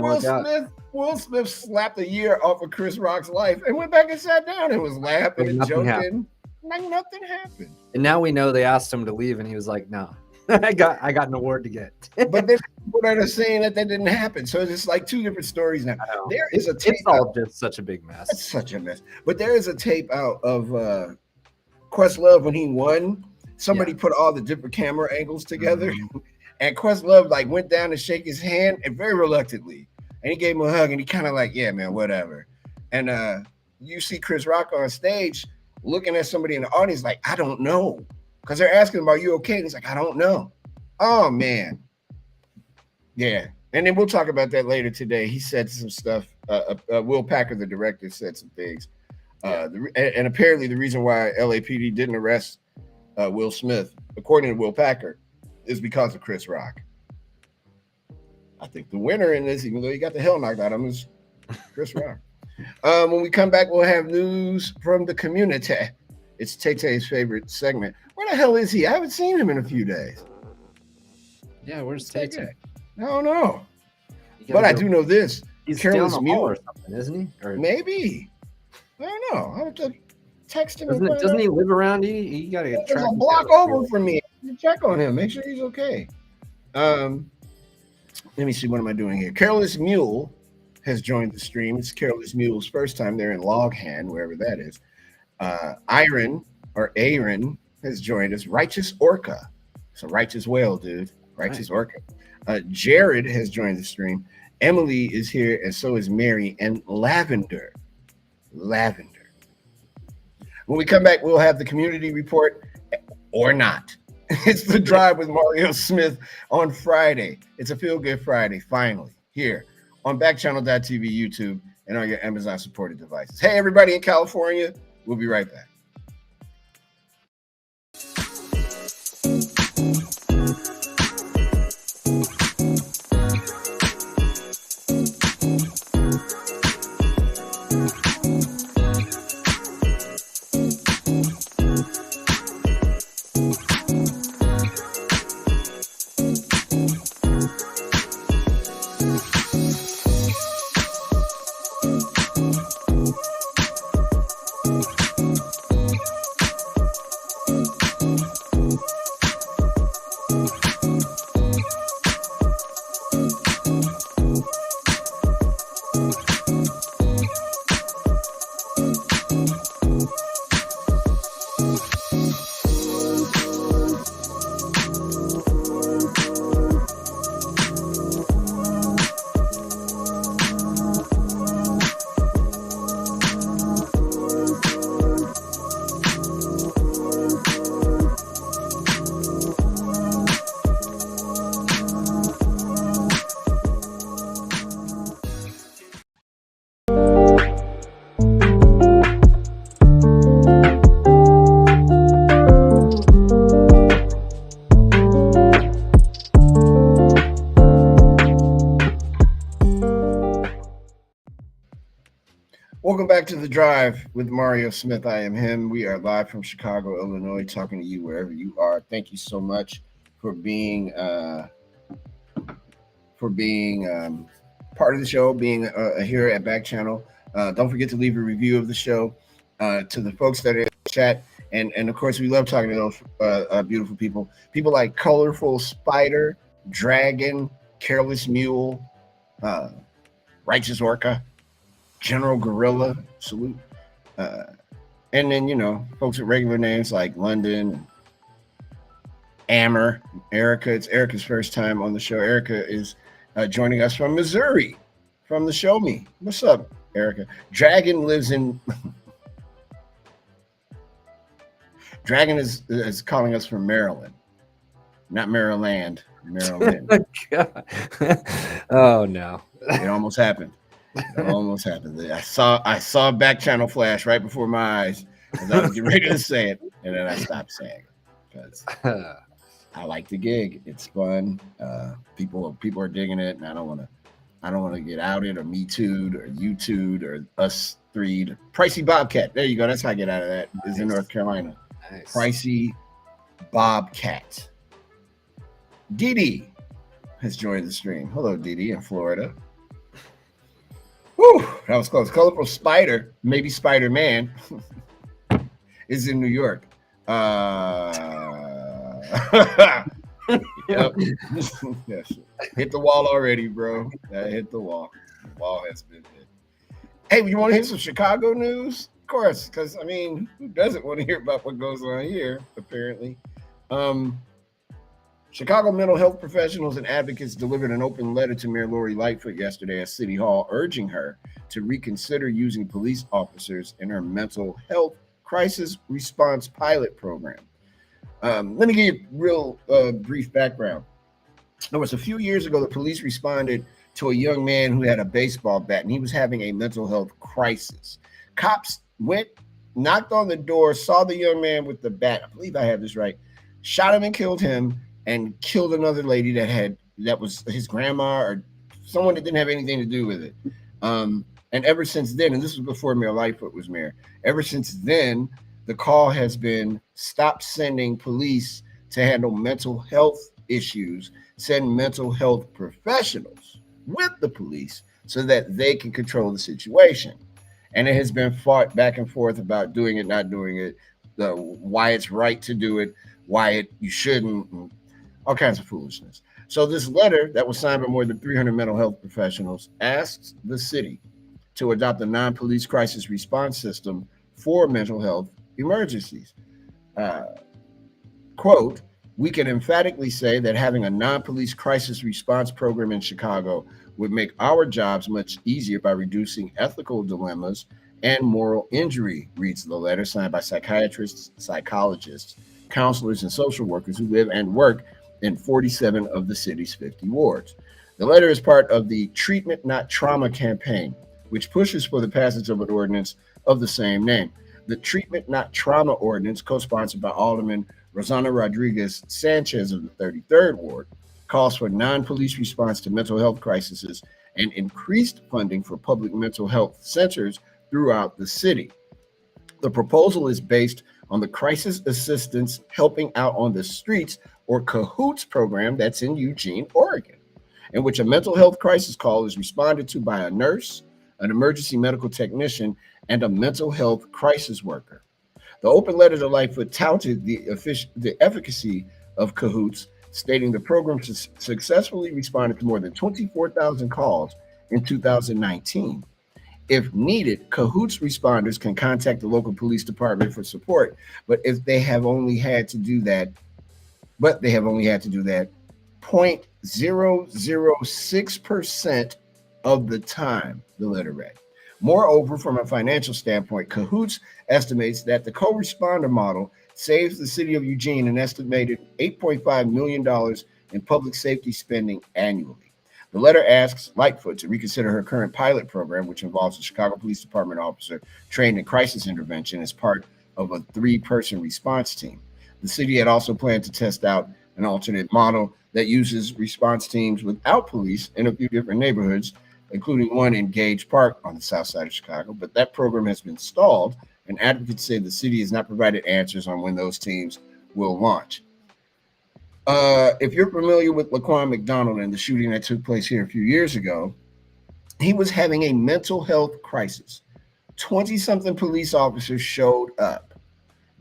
Will Smith slapped a year off of Chris Rock's life and went back and sat down and was laughing and joking. Like nothing happened. And now we know they asked him to leave and he was like, "No, I got an award to get." But there's people that are saying that didn't happen. So it's like two different stories now. There is a tape. It's all just such a big mess. It's such a mess. But there is a tape out of Questlove when he won. Somebody put all the different camera angles together. Mm-hmm. And Questlove like went down to shake his hand and very reluctantly. And he gave him a hug and he kind of like, "Yeah, man, whatever." And you see Chris Rock on stage looking at somebody in the audience like, "I don't know." Because they're asking him, "Are you okay?" And he's like, "I don't know." Oh, man. Yeah. And then we'll talk about that later today. He said some stuff. Will Packer, the director, said some things. And apparently the reason why LAPD didn't arrest Will Smith, according to Will Packer, is because of Chris Rock. I think the winner in this, even though he got the hell knocked out of him, is Chris Rock. When we come back, we'll have news from the community. It's Tay-Tay's favorite segment. Where the hell is he? I haven't seen him in a few days. Yeah, where's Tay-Tay? I don't know. But I do know this. He's Careless Mule or something, isn't he? Or maybe. I don't know. I'll have to text him. Doesn't he live around? He got to get a block over from me. Check on him. Make sure he's okay. Let me see. What am I doing here? Careless Mule has joined the stream. It's Careless Mule's first time there in Loghand, wherever that is. Aaron has joined us. Righteous Orca. It's a righteous whale, dude. Righteous Orca. Jared has joined the stream. Emily is here, and so is Mary and Lavender. When we come back, we'll have the community report or not. It's the drive with Mario Smith on Friday. It's a feel-good Friday, finally, here on Backchannel.tv, YouTube, and on your Amazon-supported devices. Hey, everybody in California, we'll be right back. Welcome back to The Drive with Mario Smith. I am him. We are live from Chicago, Illinois, talking to you wherever you are. Thank you so much for being part of the show, being here at Backchannel. Don't forget to leave a review of the show to the folks that are in the chat. And of course, we love talking to those beautiful people. People like Colorful Spider, Dragon, Careless Mule, Righteous Orca, General Gorilla, salute. And then, folks with regular names like London, Amber, Erica. It's Erica's first time on the show. Erica is joining us from Missouri, from the Show Me. What's up, Erica? Dragon lives in... Dragon is calling us from Maryland. Not Maryland, Maryland. Oh, no. It almost happened. It almost happened. I saw back channel flash right before my eyes as I was getting ready to say it, and then I stopped saying it because I like the gig. It's fun. People are digging it, and I don't want to get outed or me too'd or you too'd or us three'd. Pricey Bobcat. There you go. That's how I get out of that. Nice. Is in North Carolina. Nice. Pricey Bobcat. Dee has joined the stream. Hello, Dee in Florida. Whew, that was close. Colorful Spider, maybe Spider-Man, is in New York. Yep. Yes. Hit the wall already, bro. Hit the wall. The wall has been hit. Hey, you want to hear some Chicago news? Of course, because, who doesn't want to hear about what goes on here, apparently? Chicago mental health professionals and advocates delivered an open letter to Mayor Lori Lightfoot yesterday at City Hall, urging her to reconsider using police officers in her mental health crisis response pilot program. Let me give you a real brief background. It was a few years ago, the police responded to a young man who had a baseball bat, and he was having a mental health crisis. Cops went, knocked on the door, saw the young man with the bat. I believe I have this right. Shot him and killed him, and killed another lady that was his grandma or someone that didn't have anything to do with it. And ever since then, and this was before Mayor Lightfoot was mayor, ever since then, the call has been stop sending police to handle mental health issues, send mental health professionals with the police so that they can control the situation. And it has been fought back and forth about doing it, not doing it, why it's right to do it, why you shouldn't, all kinds of foolishness. So this letter that was signed by more than 300 mental health professionals asks the city to adopt a non-police crisis response system for mental health emergencies. Quote, we can emphatically say that having a non-police crisis response program in Chicago would make our jobs much easier by reducing ethical dilemmas and moral injury, reads the letter signed by psychiatrists, psychologists, counselors, and social workers who live and work in 47 of the city's 50 wards. The letter is part of the Treatment Not Trauma campaign, which pushes for the passage of an ordinance of the same name. The Treatment Not Trauma ordinance, co-sponsored by Alderman Rosanna Rodriguez Sanchez of the 33rd Ward, calls for non-police response to mental health crises and increased funding for public mental health centers throughout the city. The proposal is based on the Crisis Assistance Helping Out on the Streets, or CAHOOTS program that's in Eugene, Oregon, in which a mental health crisis call is responded to by a nurse, an emergency medical technician, and a mental health crisis worker. The open letter to Lightfoot touted the efficacy of CAHOOTS, stating the program successfully responded to more than 24,000 calls in 2019. If needed, CAHOOTS responders can contact the local police department for support, but they have only had to do that 0.006% of the time, the letter read. Moreover, from a financial standpoint, CAHOOTS estimates that the co-responder model saves the city of Eugene an estimated $8.5 million in public safety spending annually. The letter asks Lightfoot to reconsider her current pilot program, which involves a Chicago Police Department officer trained in crisis intervention as part of a 3-person response team. The city had also planned to test out an alternate model that uses response teams without police in a few different neighborhoods including one in Gage Park on the south side of Chicago. But that program has been stalled, and advocates say the city has not provided answers on when those teams will launch. If you're familiar with Laquan McDonald and the shooting that took place here a few years ago, he was having a mental health crisis. 20-something police officers showed up.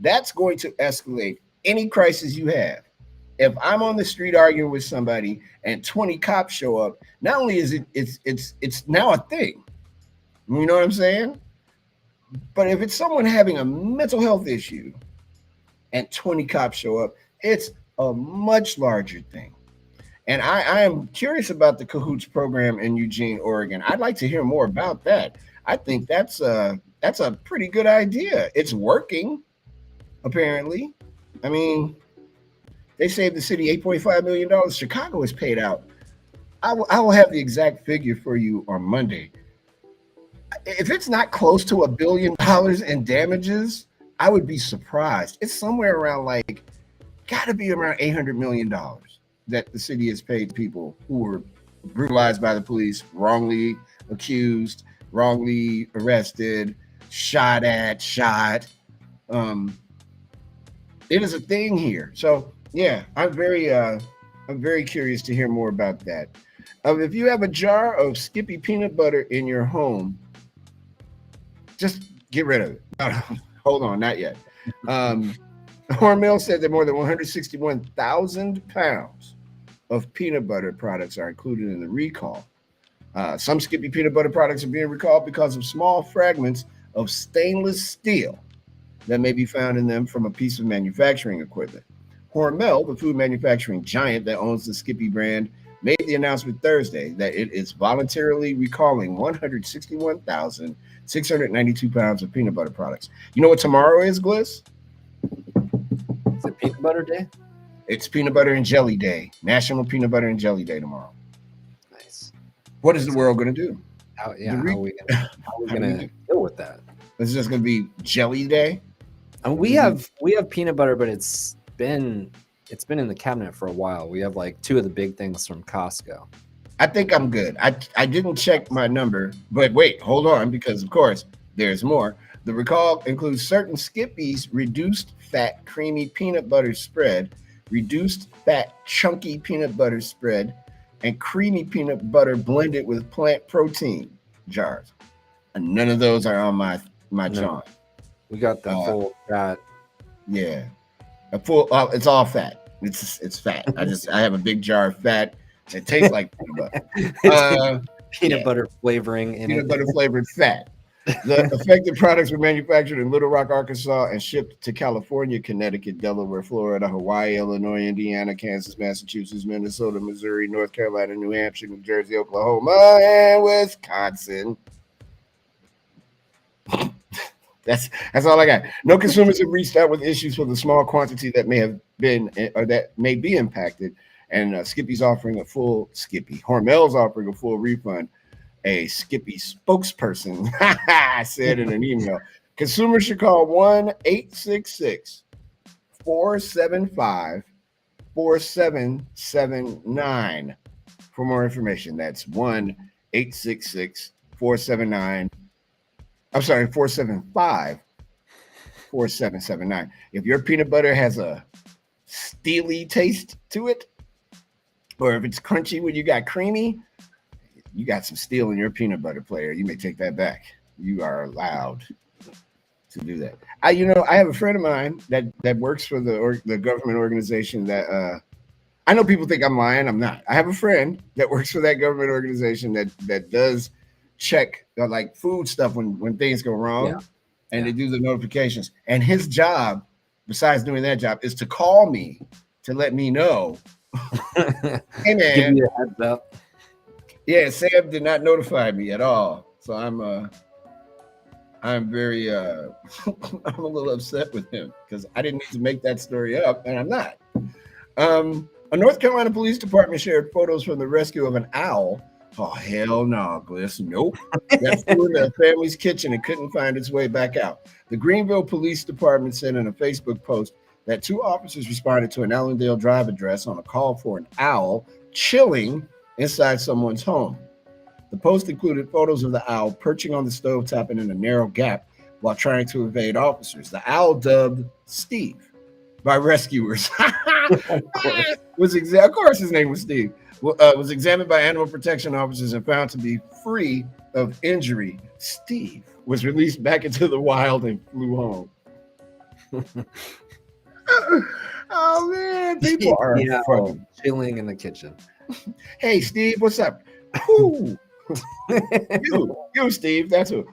That's going to escalate any crisis you have. If I'm on the street arguing with somebody and 20 cops show up, not only is it's now a thing. You know what I'm saying? But if it's someone having a mental health issue and 20 cops show up, it's a much larger thing. And I am curious about the Cahoots program in Eugene, Oregon. I'd like to hear more about that. I think that's a pretty good idea. It's working, apparently. I mean, they saved the city $8.5 million. Chicago has paid out. I will have the exact figure for you on Monday. If it's not close to $1 billion in damages, I would be surprised. It's somewhere around got to be around $800 million that the city has paid people who were brutalized by the police, wrongly accused, wrongly arrested, shot. It is a thing here. So yeah, I'm very curious to hear more about that. If you have a jar of Skippy peanut butter in your home, just get rid of it. Hold on, not yet. Hormel said that more than 161,000 pounds of peanut butter products are included in the recall. Some Skippy peanut butter products are being recalled because of small fragments of stainless steel that may be found in them from a piece of manufacturing equipment. Hormel, the food manufacturing giant that owns the Skippy brand, made the announcement Thursday that it is voluntarily recalling 161,692 pounds of peanut butter products. You know what tomorrow is, Gliss? Is it peanut butter day? It's peanut butter and jelly day. National Peanut Butter and Jelly Day tomorrow. Nice. What is the world going to do? How are we going to deal with that? It's just going to be jelly day? We have peanut butter, but it's been in the cabinet for a while. We have 2 of the big things from Costco. I think I'm good. I didn't check my number, but wait, hold on, because of course there's more. The recall includes certain Skippy's reduced fat creamy peanut butter spread, reduced fat chunky peanut butter spread, and creamy peanut butter blended with plant protein jars. And none of those are on my John. We got the full fat. Yeah, a full. It's all fat. It's fat. I have a big jar of fat. It tastes like peanut butter. Peanut butter flavoring in peanut butter flavored fat. The affected products were manufactured in Little Rock, Arkansas, and shipped to California, Connecticut, Delaware, Florida, Hawaii, Illinois, Indiana, Kansas, Massachusetts, Minnesota, Missouri, North Carolina, New Hampshire, New Jersey, Oklahoma, and Wisconsin. That's all I got. No consumers have reached out with issues for the small quantity that may have been or that may be impacted. And Skippy's offering a full Hormel's offering a full refund. A Skippy spokesperson said in an email, consumers should call 1-866-475-4779 for more information. That's 1-866-479. I'm sorry, 475-4779. If your peanut butter has a steely taste to it, or if it's crunchy when you got creamy, you got some steel in your peanut butter player. You may take that back. You are allowed to do that. I have a friend of mine that works for the government organization that I know people think I'm lying. I'm not. I have a friend that works for that government organization that does check food stuff when things go wrong, and they do the notifications. And his job, besides doing that job, is to call me to let me know. Hey man, give me a heads up. Yeah, Sam did not notify me at all, so I'm very I'm a little upset with him because I didn't need to make that story up, and I'm not. A North Carolina police department shared photos from the rescue of an owl. Oh hell no, Gliss, nope. That flew in the family's kitchen and couldn't find its way back out. The Greenville Police Department said in a Facebook post that 2 officers responded to an Allendale Drive address on a call for an owl chilling inside someone's home. The post included photos of the owl perching on the stovetop and in a narrow gap while trying to evade officers. The owl, dubbed Steve by rescuers, of course his name was Steve, was examined by animal protection officers and found to be free of injury. Steve was released back into the wild and flew home. Oh man, people are fun. Chilling in the kitchen. Hey Steve, what's up? you Steve, that's who.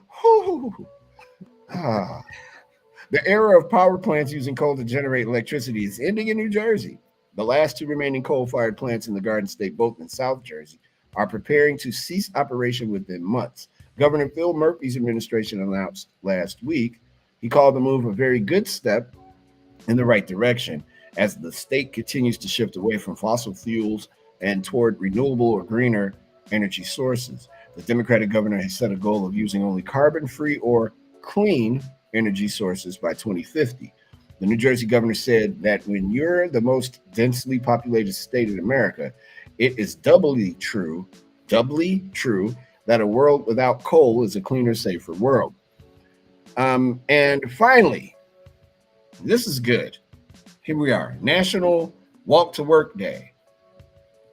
The era of power plants using coal to generate electricity is ending in New Jersey. The last two remaining coal-fired plants in the Garden State, both in South Jersey, are preparing to cease operation within months. Governor Phil Murphy's administration announced last week he called the move a very good step in the right direction as the state continues to shift away from fossil fuels and toward renewable or greener energy sources. The Democratic governor has set a goal of using only carbon-free or clean energy sources by 2050. The New Jersey governor said that when you're the most densely populated state in America, it is doubly true that a world without coal is a cleaner, safer world. And finally, this is good. Here we are, National Walk to Work Day.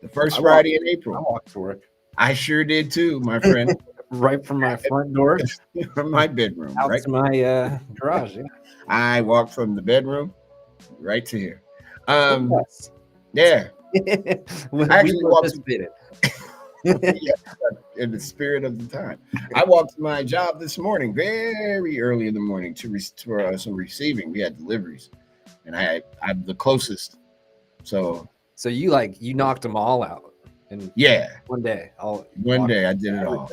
The first Friday in April. I walked to work. I sure did too, my friend. Right from my front door, from my bedroom, out right to my garage. Yeah. I walked from the bedroom right to here. Yeah. I actually walked in the spirit of the time. I walked to my job this morning, very early in the morning, for some receiving. We had deliveries, and I'm the closest. So you knocked them all out. And one day I did it all.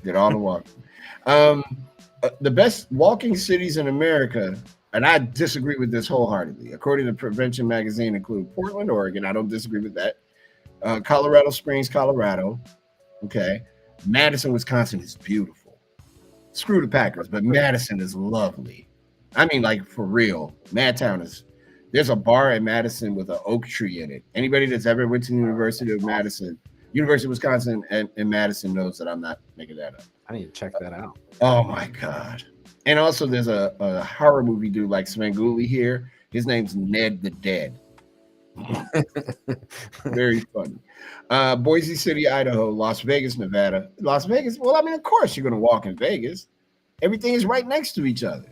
Did all the walking. The best walking cities in America, and I disagree with this wholeheartedly, according to Prevention Magazine, include Portland, Oregon. I don't disagree with that. Colorado Springs, Colorado. Okay. Madison, Wisconsin is beautiful. Screw the Packers, but Madison is lovely. I mean, like, for real. There's a bar in Madison with an oak tree in it. Anybody that's ever went to the University of Wisconsin and Madison knows that I'm not making that up. I need to check that out. Oh my God. And also there's a horror movie dude like Svengoolie here. His name's Ned the Dead. Very funny. Boise City, Idaho, Las Vegas, Nevada. Las Vegas, well, I mean, of course you're going to walk in Vegas. Everything is right next to each other.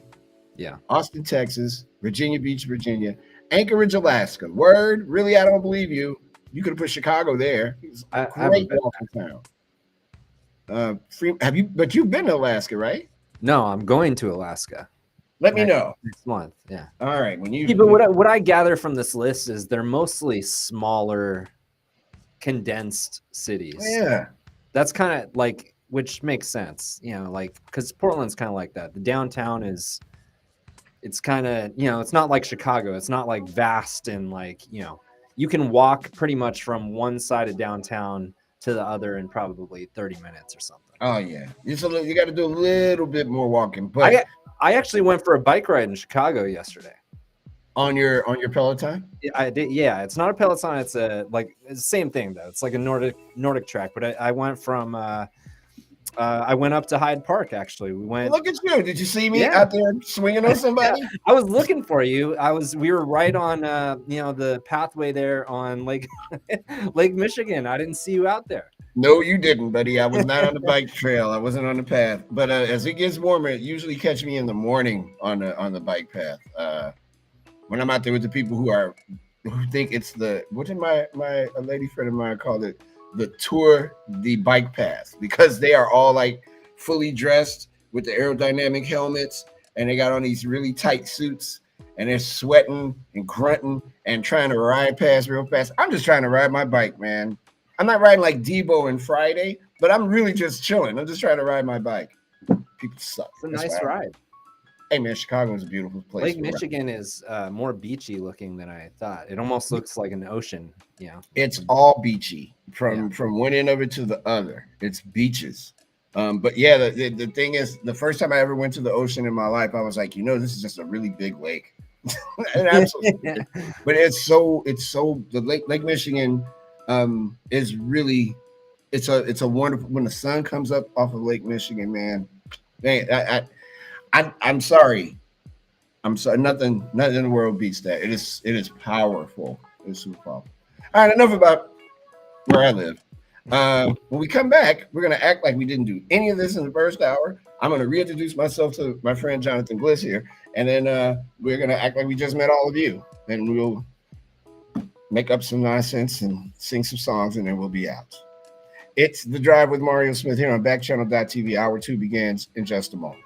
Yeah. Austin, Texas, Virginia Beach, Virginia, Anchorage, Alaska. Word? Really, I don't believe you. You could have put Chicago there. It's a great walking town. But you've been to Alaska, right? No, I'm going to Alaska. Let me know next month. Yeah. All right. But what I gather from this list is they're mostly smaller, condensed cities. Yeah. That's kind of like, which makes sense, like, because Portland's kind of like that. The downtown it's kind of, it's not like Chicago. It's not like vast and like, you can walk pretty much from one side of downtown to the other in probably 30 minutes or something. Oh yeah, you got to do a little bit more walking. But I actually went for a bike ride in Chicago yesterday. On your Peloton? I did. Yeah, it's not a Peloton. It's it's the same thing though. It's like a Nordic track. But I went from I went up to Hyde Park. Actually, we went. Look at you! Did you see me out there swinging on somebody? I was looking for you. We were right on the pathway there on Lake Michigan. I didn't see you out there. No, you didn't, buddy. I was not on the bike trail. I wasn't on the path. But as it gets warmer, it usually catch me in the morning on the bike path. When I'm out there with the people who think it's what did a lady friend of mine call it? The Tour de Bike Path, because they are all like fully dressed with the aerodynamic helmets and they got on these really tight suits and they're sweating and grunting and trying to ride past real fast. I'm just trying to ride my bike, man. I'm not riding like Debo and Friday, but I'm really just chilling. I'm just trying to ride my bike. People suck. It's a nice ride. Hey man, Chicago is a beautiful place. Lake Michigan is more beachy looking than I thought. It almost looks like an ocean. Yeah, it's all beachy from one end of it to the other. It's beaches. But yeah, the thing is, the first time I ever went to the ocean in my life, I was like, this is just a really big lake. Absolutely. But it's so the Lake Michigan is really it's a wonderful when the sun comes up off of Lake Michigan, man. I'm sorry. I'm sorry. Nothing in the world beats that. It is powerful. It's super powerful. All right, enough about where I live. When we come back, we're gonna act like we didn't do any of this in the first hour. I'm gonna reintroduce myself to my friend Jonathan Bliss here, and then we're gonna act like we just met all of you, and we'll make up some nonsense and sing some songs, and then we'll be out. It's The Drive with Mario Smith here on Backchannel.tv. Hour 2 begins in just a moment.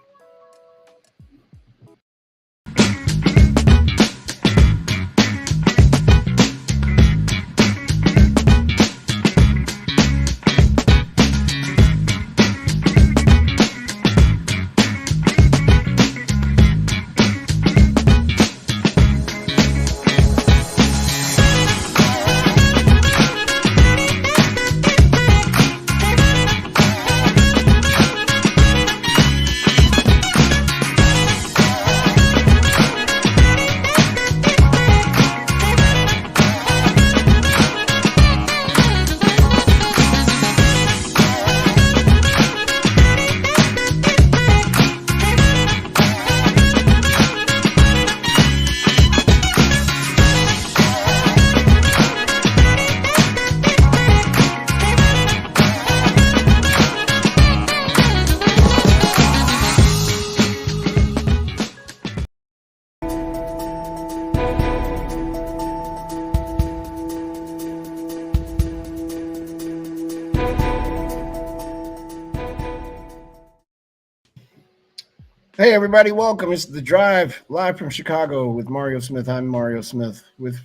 Hey, everybody, welcome. It's The Drive, live from Chicago with Mario Smith. I'm Mario Smith with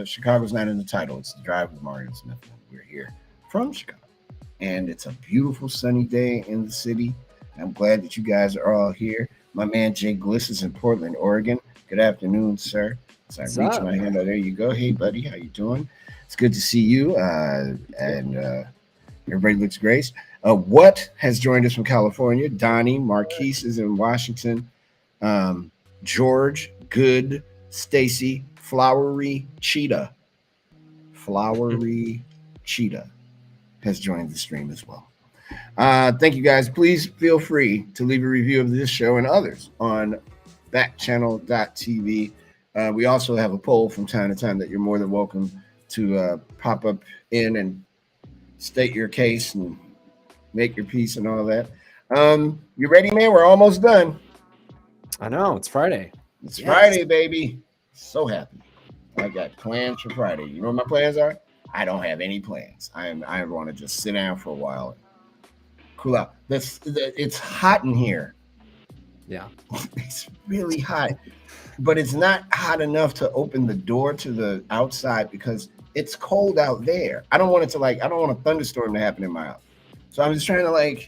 Chicago's Not in the Title. It's The Drive with Mario Smith. We're here from Chicago, and it's a beautiful sunny day in the city. I'm glad that you guys are all here. My man Jay Gliss is in Portland, Oregon. Good afternoon, sir. So I reach my hand. Oh, there you go. Hey, buddy, how you doing? It's good to see you, and everybody looks great. What has joined us from California? Donnie, Marquise is in Washington. George, Good, Stacy, Flowery Cheetah has joined the stream as well. Thank you guys. Please feel free to leave a review of this show and others on Backchannel.tv. We also have a poll from time to time that you're more than welcome to pop up in and state your case and make your peace and all that. You ready, man? We're almost done. I know. It's Friday. It's Friday, baby. So happy. I got plans for Friday. You know what my plans are? I don't have any plans. I want to just sit down for a while and cool out. It's hot in here. Yeah. It's really hot. But it's not hot enough to open the door to the outside because it's cold out there. I don't want a thunderstorm to happen in my house. So I'm just trying to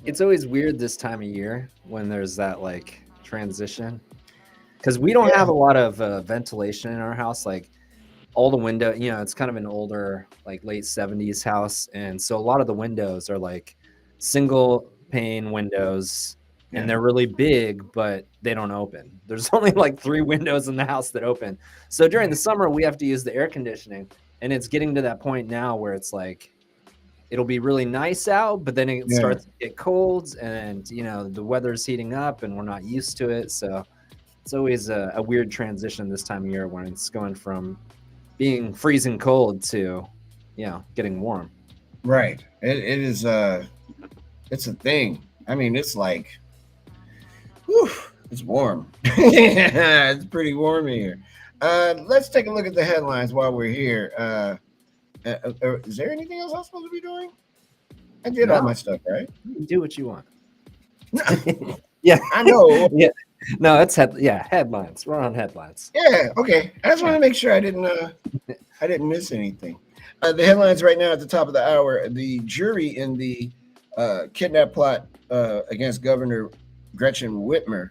it's always weird this time of year when there's that like transition because we don't have a lot of ventilation in our house. Like all the window, it's kind of an older, like late 70s house. And so a lot of the windows are like single pane windows and they're really big, but they don't open. There's only like 3 windows in the house that open. So during the summer, we have to use the air conditioning. And it's getting to that point now where it's like, it'll be really nice out, but then it starts to get cold and, the weather's heating up and we're not used to it. So it's always a weird transition this time of year when it's going from being freezing cold to, getting warm. Right. It is, it's a thing. I mean, it's like, whew, it's warm. It's pretty warm in here. Let's take a look at the headlines while we're here. Is there anything else I'm supposed to be doing? I did all my stuff, right? You do what you want. Yeah, I know. Yeah, no, it's headlines. We're on headlines. Yeah, okay. I just want to make sure I didn't miss anything. The headlines right now at the top of the hour: the jury in the kidnap plot against Governor Gretchen Whitmer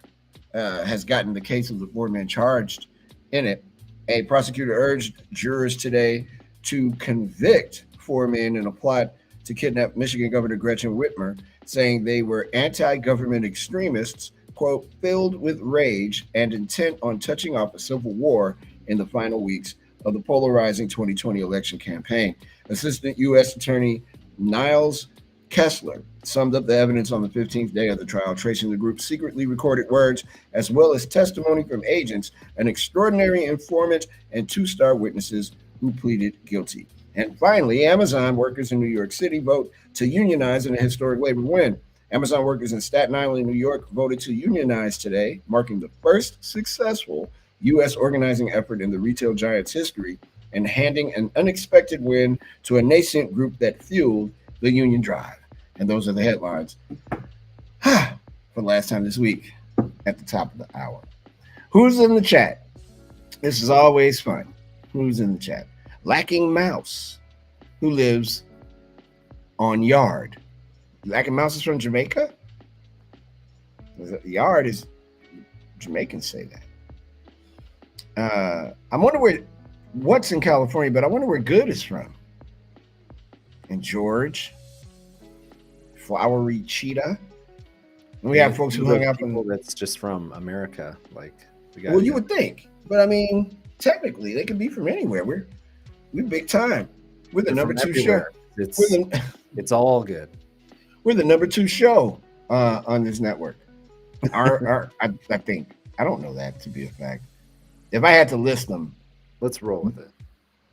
has gotten the case of the 4 men charged in it. A prosecutor urged jurors today to convict 4 men in a plot to kidnap Michigan Governor Gretchen Whitmer, saying they were anti-government extremists, quote, filled with rage and intent on touching off a civil war in the final weeks of the polarizing 2020 election campaign. Assistant U.S. Attorney Niles Kessler summed up the evidence on the 15th day of the trial, tracing the group's secretly recorded words, as well as testimony from agents, an extraordinary informant, and two-star witnesses who pleaded guilty. And finally, Amazon workers in New York City vote to unionize in a historic labor win. Amazon workers in Staten Island, New York, voted to unionize today, marking the first successful U.S. organizing effort in the retail giant's history and handing an unexpected win to a nascent group that fueled the union drive. And those are the headlines for the last time this week at the top of the hour. Who's in the chat? This is always fun. Who's in the chat? Lacking Mouse, who lives on Yard. Lacking Mouse is from Jamaica? Yard is, Jamaicans say that. I wonder what's in California, but I wonder where Good is from. And George, Flowery Cheetah. And we have folks who hung out from that's just from America. Like, well, you would think, but I mean, technically, they could be from anywhere. We're big time. We're the number 2 show. It's all good. We're the number 2 show on this network. I think, I don't know that to be a fact. If I had to list them, let's roll with it.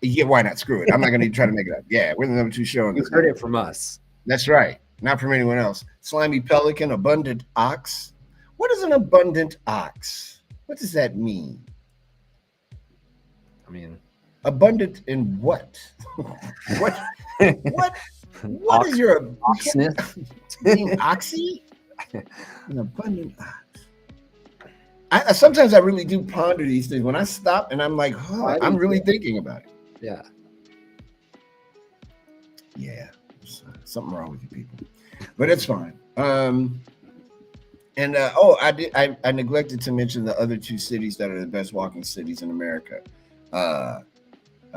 Yeah, why not? Screw it. I'm not going to try to make it up. Yeah, we're the number 2 show. You heard it from us. That's right. Not from anyone else. Slimy Pelican, Abundant Ox. What is an abundant ox? What does that mean? I mean, abundant in what? What is your oxy? An abundant ox. Sometimes I really do ponder these things. When I stop and I'm like, I'm really thinking about it. Yeah. Yeah. Something wrong with you people. But it's fine. I neglected to mention the other 2 cities that are the best walking cities in America.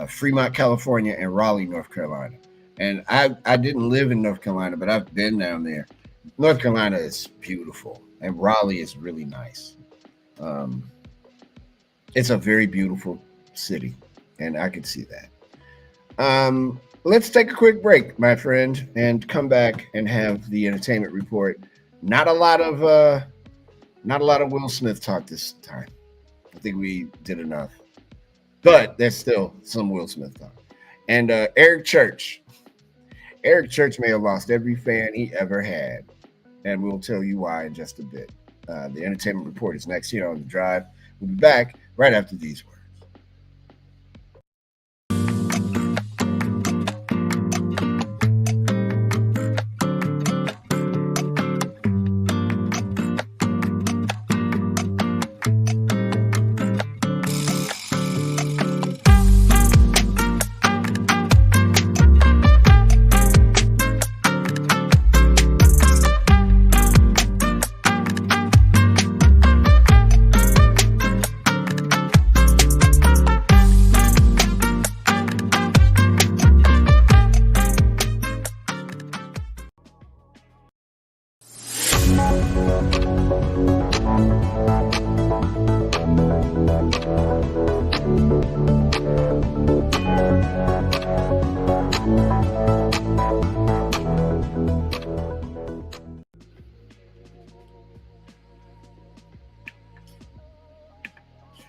Fremont, California, and Raleigh, North Carolina. And I didn't live in North Carolina, but I've been down there. North Carolina is beautiful, and Raleigh is really nice. It's a very beautiful city, and I could see that. Let's take a quick break, my friend, and come back and have the entertainment report. Not a lot of Will Smith talk this time. I think we did enough, but there's still some Will Smith talk. And Eric Church may have lost every fan he ever had, and we'll tell you why in just a bit. The entertainment report is next here on The Drive. We'll be back right after these words.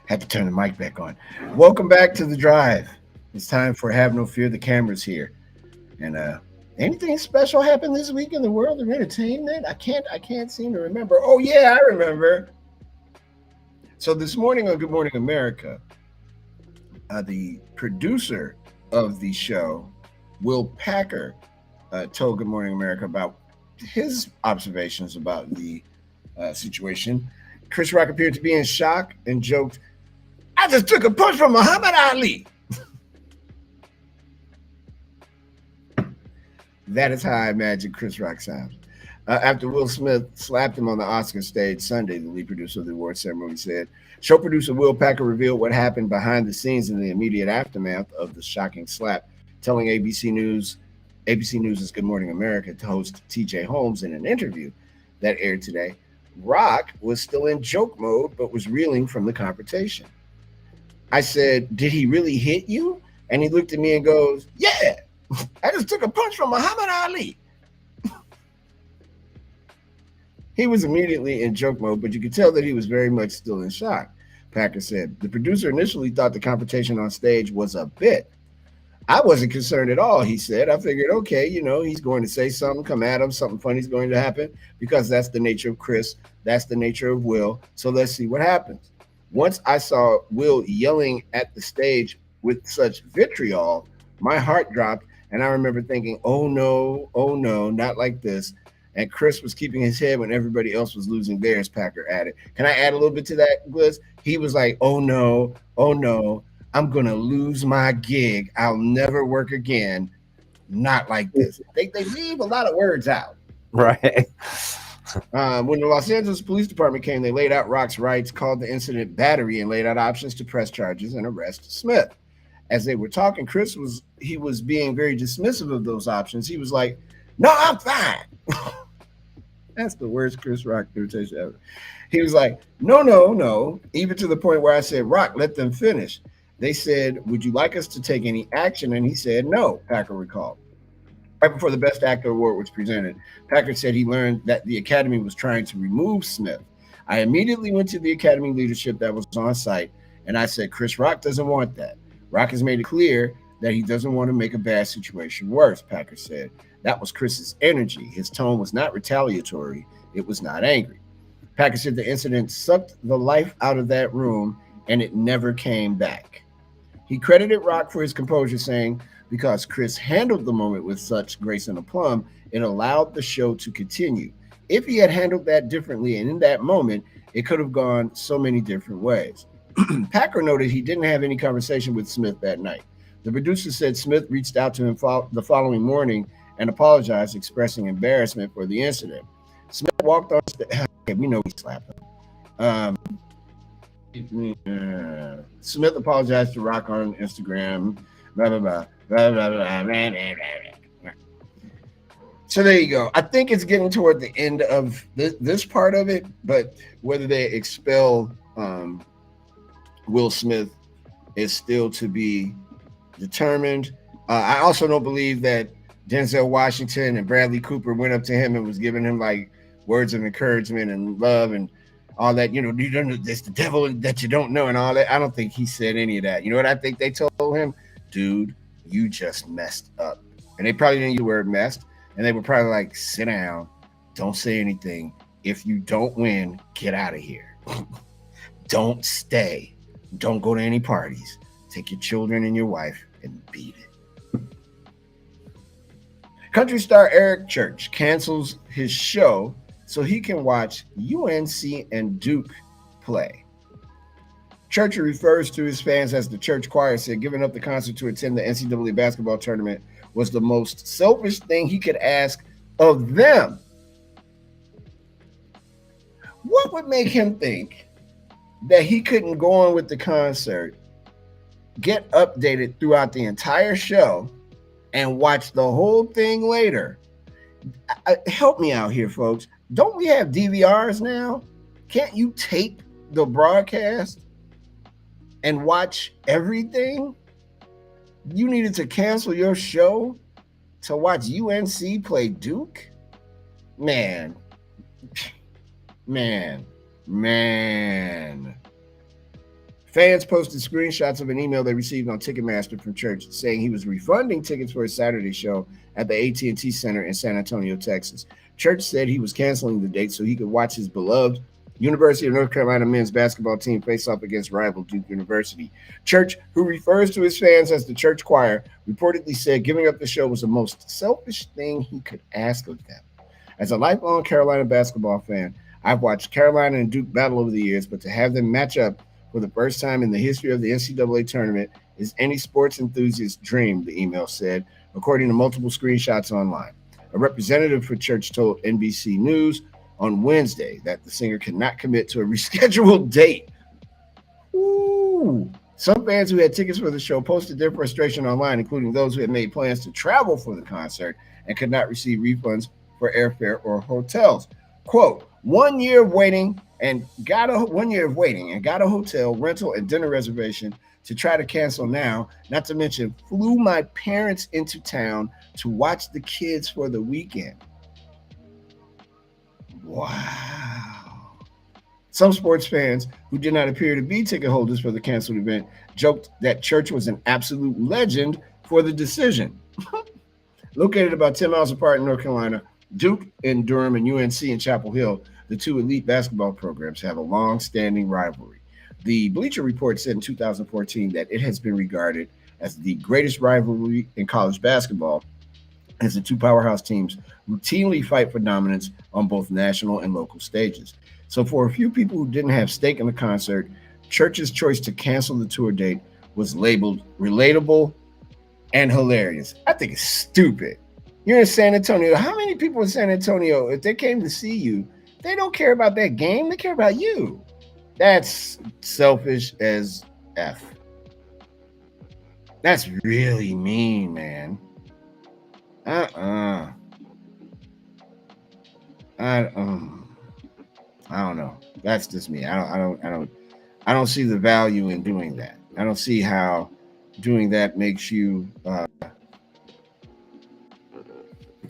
Had to turn the mic back on. Welcome back to The Drive. It's time for Have No Fear. The camera's here. And anything special happened this week in the world of entertainment? I can't seem to remember. Oh yeah, I remember. So this morning on Good Morning America, the producer of the show, Will Packer, told Good Morning America about his observations about the situation. Chris Rock appeared to be in shock and joked, "I just took a punch from Muhammad Ali." That is how I imagine Chris Rock sounds. After Will Smith slapped him on the Oscar stage Sunday, the lead producer of the award ceremony said, show producer Will Packer revealed what happened behind the scenes in the immediate aftermath of the shocking slap, telling ABC News' Good Morning America host TJ Holmes in an interview that aired today, Rock was still in joke mode, but was reeling from the confrontation. I said, did he really hit you? And he looked at me and goes, yeah, I just took a punch from Muhammad Ali. He was immediately in joke mode, but you could tell that he was very much still in shock. Packer said, the producer initially thought the confrontation on stage was a bit. I wasn't concerned at all, he said. I figured, okay, he's going to say something, come at him, something funny's going to happen, because that's the nature of Chris. That's the nature of Will. So let's see what happens. Once I saw Will yelling at the stage with such vitriol, my heart dropped, and I remember thinking, oh no, not like this. And Chris was keeping his head when everybody else was losing theirs, Packer added. Can I add a little bit to that, Gliss? He was like, oh no, I'm going to lose my gig. I'll never work again. Not like this. They leave a lot of words out. Right. When the Los Angeles Police Department came, they laid out Rock's rights, called the incident battery, and laid out options to press charges and arrest Smith. As they were talking, Chris was being very dismissive of those options. He was like, no, I'm fine. That's the worst Chris Rock irritation ever. He was like, no, even to the point where I said, Rock, let them finish. They said, would you like us to take any action? And he said, no, Packer recalled. Right before the Best Actor award was presented, Packer said he learned that the Academy was trying to remove Smith. I immediately went to the Academy leadership that was on site, and I said, Chris Rock doesn't want that. Rock has made it clear that he doesn't want to make a bad situation worse, Packer said. That was Chris's energy. His tone was not retaliatory. It was not angry. Packer said the incident sucked the life out of that room, and it never came back. He credited Rock for his composure, saying, because Chris handled the moment with such grace and aplomb, it allowed the show to continue. If he had handled that differently and in that moment, it could have gone so many different ways. Packer noted he didn't have any conversation with Smith that night. The producer said Smith reached out to him the following morning and apologized, expressing embarrassment for the incident. Smith walked on stage. Okay, we know he slapped him. Smith apologized to Rock on Instagram. Blah, blah, blah, blah, blah, blah, blah, blah, blah. So there you go. I think it's getting toward the end of this part of it, but whether they expel Will Smith is still to be determined. I also don't believe that Denzel Washington and Bradley Cooper went up to him and was giving him like words of encouragement and love and all that. You don't know, it's the devil that you don't know and all that. I don't think he said any of that. You know what I think they told him? Dude, you just messed up. And they probably didn't use the word messed. And they were probably like, sit down, don't say anything. If you don't win, get out of here. Don't stay. Don't go to any parties. Take your children and your wife and beat it. Country star Eric Church cancels his show so he can watch UNC and Duke play. Church, who refers to his fans as the Church Choir, said giving up the concert to attend the NCAA basketball tournament was the most selfish thing he could ask of them. What would make him think that he couldn't go on with the concert, get updated throughout the entire show, and watch the whole thing later? Help me out here, folks. Don't we have DVRs now? Can't you tape the broadcast and watch everything? You needed to cancel your show to watch UNC play Duke? Man. Fans posted screenshots of an email they received on Ticketmaster from Church saying he was refunding tickets for his Saturday show at the AT&T Center in San Antonio, Texas. Church said he was canceling the date so he could watch his beloved University of North Carolina men's basketball team face off against rival Duke University. Church, who refers to his fans as the Church Choir, reportedly said giving up the show was the most selfish thing he could ask of them. As a lifelong Carolina basketball fan, I've watched Carolina and Duke battle over the years, but to have them match up for the first time in the history of the NCAA tournament is any sports enthusiast's dream, the email said, according to multiple screenshots online. A representative for Church told NBC News on Wednesday that the singer cannot commit to a rescheduled date. Ooh. Some fans who had tickets for the show posted their frustration online, including those who had made plans to travel for the concert and could not receive refunds for airfare or hotels. Quote, 1 year of waiting and got a hotel, rental, and dinner reservation to try to cancel now, not to mention flew my parents into town to watch the kids for the weekend. Wow. Some sports fans who did not appear to be ticket holders for the canceled event joked that Church was an absolute legend for the decision. Located about 10 miles apart in North Carolina, Duke in Durham and UNC in Chapel Hill, the two elite basketball programs, have a long-standing rivalry. The Bleacher Report said in 2014 that it has been regarded as the greatest rivalry in college basketball, as the two powerhouse teams routinely fight for dominance on both national and local stages. So for a few people who didn't have stake in the concert, Church's choice to cancel the tour date was labeled relatable and hilarious. I think it's stupid. You're in San Antonio. How many people in San Antonio, if they came to see you, they don't care about that game, they care about you? That's selfish as F. That's really mean, man. I don't know. That's just me. I don't see the value in doing that. I don't see how doing that makes you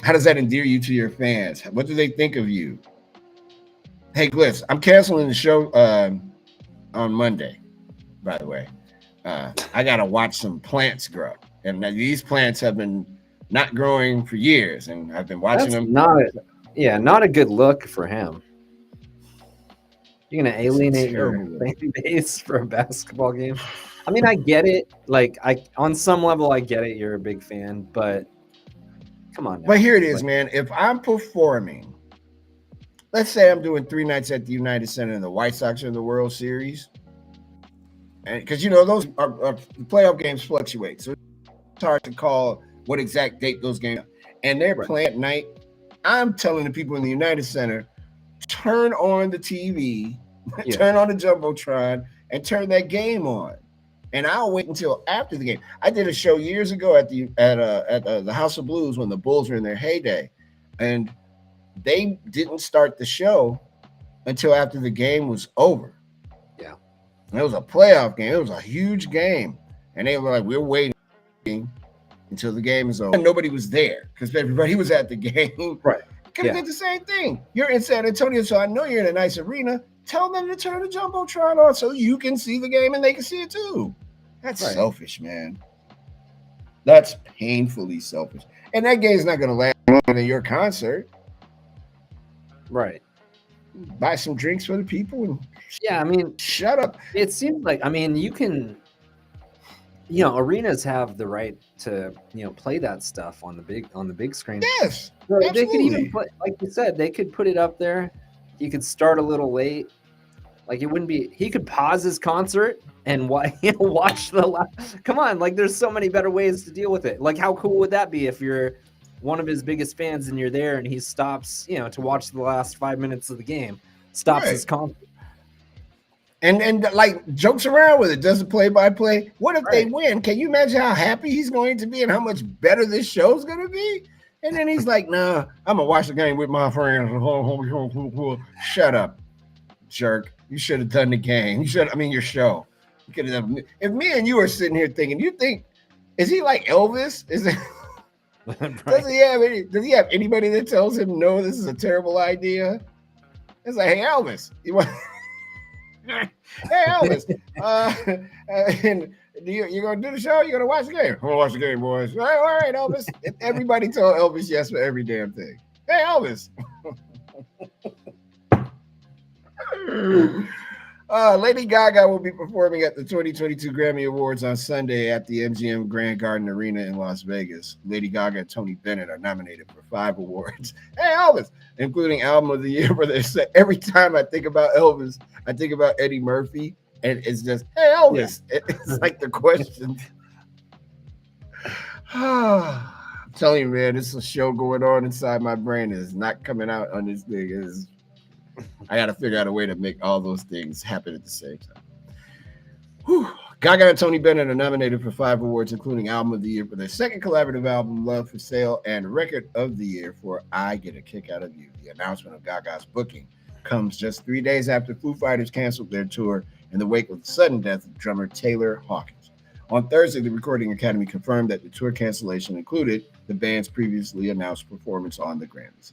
how does that endear you to your fans? What do they think of you? Hey, Glyphs, I'm canceling the show on Monday, by the way. I got to watch some plants grow. And these plants have been not growing for years, and I've been watching them. Not a good look for him. You're going to alienate your fan base for a basketball game? I mean, I get it. Like, on some level, I get it. You're a big fan, but come on now. But here it is, man. If I'm performing, let's say I'm doing 3 nights at the United Center and the White Sox are in the World Series, and because those are playoff games fluctuate, so it's hard to call what exact date those games are. And they're playing at night. I'm telling the people in the United Center, turn on the TV, turn on the Jumbotron, and turn that game on. And I'll wait until after the game. I did a show years ago at the House of Blues when the Bulls were in their heyday, and they didn't start the show until after the game was over. Yeah, and it was a playoff game. It was a huge game, and they were like, "We're waiting until the game is over." And nobody was there because everybody was at the game. Right. Could have did the same thing. You're in San Antonio, so I know you're in a nice arena. Tell them to turn the Jumbotron on so you can see the game and they can see it too. That's selfish, man. That's painfully selfish. And that game's not going to last longer than your concert. Right. Buy some drinks for the people and shut up. It seems like, you can, arenas have the right to, play that stuff on the big screen. Yes. So they could even put, like you said, they could put it up there. You could start a little late. Like, it wouldn't be, he could pause his concert and watch come on, like, there's so many better ways to deal with it. Like, how cool would that be if you're one of his biggest fans and you're there and he stops, to watch the last 5 minutes of the game, stops his concert. And like jokes around with it, does a play-by-play. What if they win? Can you imagine how happy he's going to be and how much better this show's going to be? And then he's like, "Nah, I'm gonna watch the game with my friends." Shut up, jerk! You should have done the game. Your show. You could have. If me and you are sitting here thinking, is he like Elvis? Is it? Does he have anybody that tells him no? This is a terrible idea. It's like, hey Elvis, hey Elvis, and you gonna do the show? You gonna watch the game? I'm gonna watch the game, boys. All right, Elvis. Everybody told Elvis yes for every damn thing. Hey, Elvis. Lady Gaga will be performing at the 2022 Grammy Awards on Sunday at the MGM Grand Garden Arena in Las Vegas. Lady Gaga and Tony Bennett are nominated for 5 awards. Hey, Elvis, including Album of the Year. Where they say every time I think about Elvis, I think about Eddie Murphy. And it's just, hey, Elvis. Yeah. It's like the question. I'm telling you, man, this is a show going on inside my brain. It's not coming out on this thing. I got to figure out a way to make all those things happen at the same time. Whew. Gaga and Tony Bennett are nominated for 5 awards, including Album of the Year for their second collaborative album, Love for Sale, and Record of the Year for I Get a Kick Out of You. The announcement of Gaga's booking comes just 3 days after Foo Fighters canceled their tour in the wake of the sudden death of drummer Taylor Hawkins. On Thursday, the Recording Academy confirmed that the tour cancellation included the band's previously announced performance on the Grammys.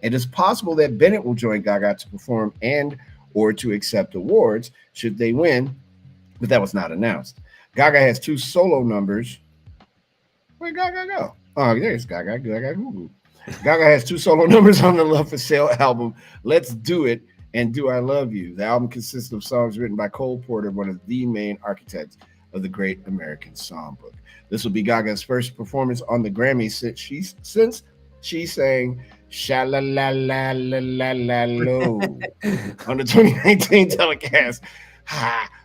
It is possible that Bennett will join Gaga to perform and or to accept awards should they win, but that was not announced. Gaga has 2 solo numbers. Where'd Gaga go? Oh, there's Gaga. Gaga has 2 solo numbers on the Love for Sale album, Let's Do It and Do I Love You. The album consists of songs written by Cole Porter, one of the main architects of the Great American Songbook. This will be Gaga's first performance on the Grammys since she sang Sha-la-la-la-la-la-la-lo on the 2019 telecast.